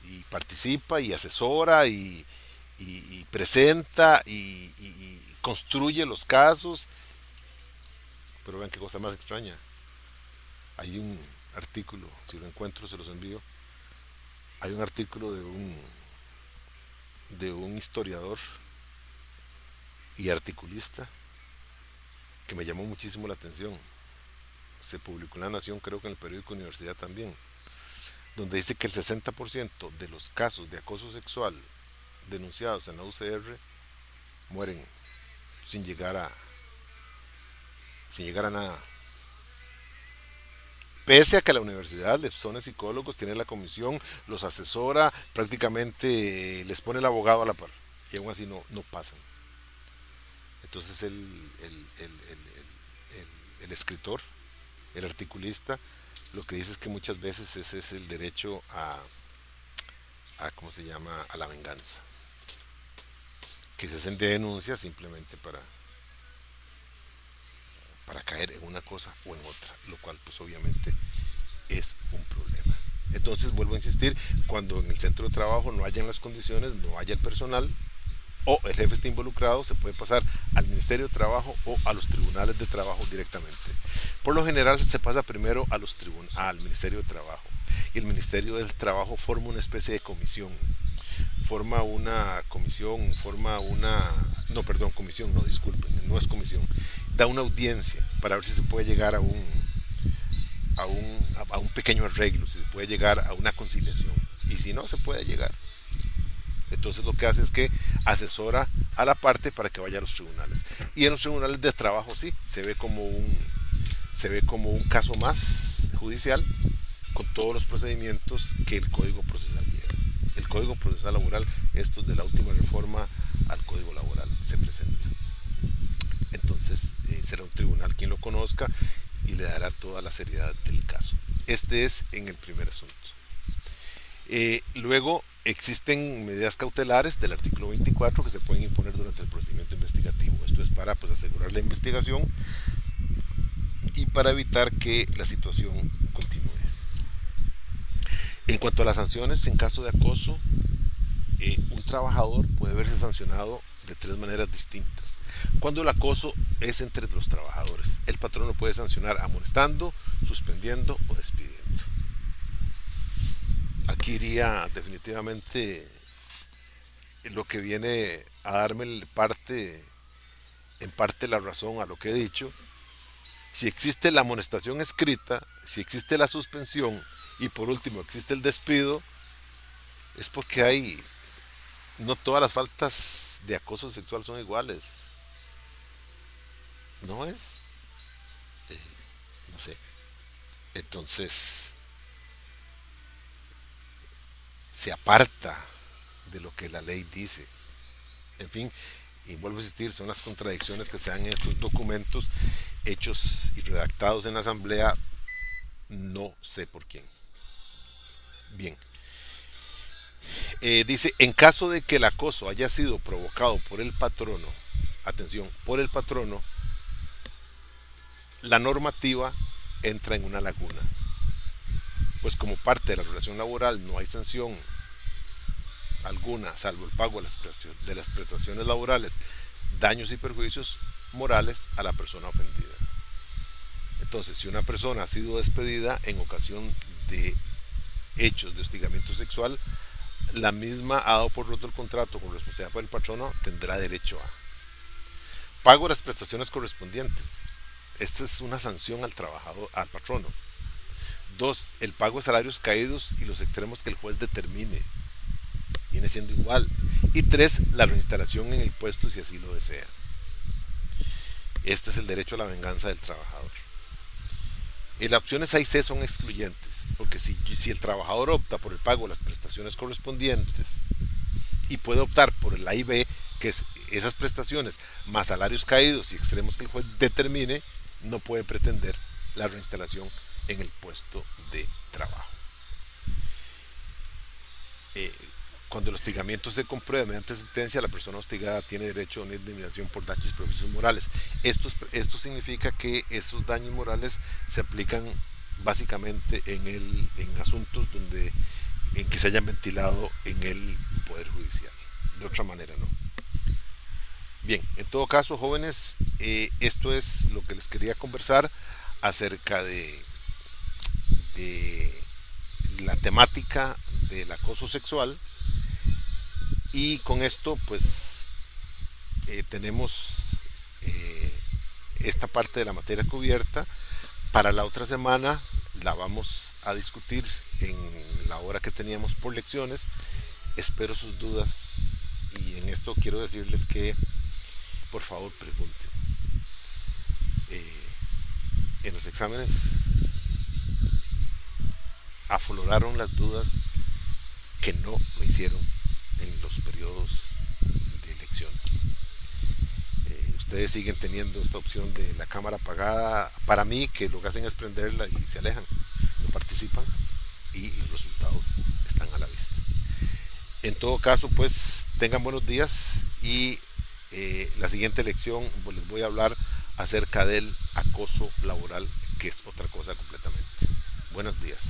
Y participa y asesora y presenta y construye los casos. Pero vean qué cosa más extraña. Hay un artículo, si lo encuentro se los envío. Hay un artículo de un historiador y articulista que me llamó muchísimo la atención. Se publicó en La Nación, creo que en el periódico Universidad también, donde dice que el 60% de los casos de acoso sexual denunciados en la UCR mueren sin llegar a sin llegar a nada. Pese a que la universidad les pone psicólogos, tiene la comisión, los asesora, prácticamente les pone el abogado a la par. Y aún así no pasan. Entonces el escritor, el articulista, lo que dice es que muchas veces ese es el derecho ¿cómo se llama? A la venganza. Que se hacen de denuncias simplemente para caer en una cosa o en otra, lo cual pues obviamente es un problema. Entonces vuelvo a insistir, cuando en el centro de trabajo no hayan las condiciones, no haya el personal o el jefe está involucrado, se puede pasar al Ministerio de Trabajo o a los tribunales de trabajo directamente. Por lo general se pasa primero al Ministerio de Trabajo y el Ministerio del Trabajo forma una especie de comisión. No, perdón, comisión, no, disculpen, no es comisión, da una audiencia para ver si se puede llegar a un pequeño arreglo, si se puede llegar a una conciliación, y si no se puede llegar, entonces lo que hace es que asesora a la parte para que vaya a los tribunales, y en los tribunales de trabajo sí, se ve como un caso más judicial con todos los procedimientos que el Código Procesal lleva. El Código Procesal Laboral, estos de la última reforma al Código Laboral, se presenta. Entonces será un tribunal quien lo conozca y le dará toda la seriedad del caso. Este es en el primer asunto. Luego existen medidas cautelares del artículo 24 que se pueden imponer durante el procedimiento investigativo. Esto es para pues, asegurar la investigación y para evitar que la situación continúe. En cuanto a las sanciones en caso de acoso, un trabajador puede verse sancionado de tres maneras distintas. Cuando el acoso es entre los trabajadores, el patrón lo puede sancionar amonestando, suspendiendo o despidiendo. Aquí iría definitivamente lo que viene a darme en parte la razón a lo que he dicho. Si existe la amonestación escrita, si existe la suspensión y por último existe el despido, es porque no todas las faltas de acoso sexual son iguales. ¿No es? Eh, no sé. Entonces, se aparta de lo que la ley dice. En fin, y vuelvo a insistir, son las contradicciones que se dan en estos documentos hechos y redactados en la Asamblea, no sé por quién. Bien, dice, en caso de que el acoso haya sido provocado por el patrono, atención, por el patrono, la normativa entra en una laguna. Pues como parte de la relación laboral no hay sanción alguna, salvo el pago de las prestaciones laborales, daños y perjuicios morales a la persona ofendida. Entonces, si una persona ha sido despedida en ocasión de hechos de hostigamiento sexual, la misma ha dado por roto el contrato con responsabilidad por el patrono, tendrá derecho a pago de las prestaciones correspondientes. Esta es una sanción al trabajador, al patrono. Dos, el pago de salarios caídos y los extremos que el juez determine. Viene siendo igual. Y tres, la reinstalación en el puesto si así lo desea. Este es el derecho a la venganza del trabajador. Y las opciones A y C son excluyentes, porque si el trabajador opta por el pago de las prestaciones correspondientes y puede optar por el A y B, que es esas prestaciones más salarios caídos y extremos que el juez determine, no puede pretender la reinstalación en el puesto de trabajo. Cuando el hostigamiento se compruebe mediante sentencia, la persona hostigada tiene derecho a una indemnización por daños y perjuicios morales. Esto significa que esos daños morales se aplican básicamente en asuntos en que se hayan ventilado en el Poder Judicial. De otra manera no. Bien, en todo caso, jóvenes, esto es lo que les quería conversar acerca de la temática del acoso sexual. Y con esto pues tenemos esta parte de la materia cubierta. Para la otra semana la vamos a discutir en la hora que teníamos por lecciones. Espero sus dudas y en esto quiero decirles que por favor pregunten. En los exámenes afloraron las dudas que no me hicieron en los periodos de elecciones. Ustedes siguen teniendo esta opción de la cámara apagada. Para mí, que lo que hacen es prenderla y se alejan, no participan y los resultados están a la vista. En todo caso, pues tengan buenos días y la siguiente lección pues, les voy a hablar acerca del acoso laboral, que es otra cosa completamente. Buenos días.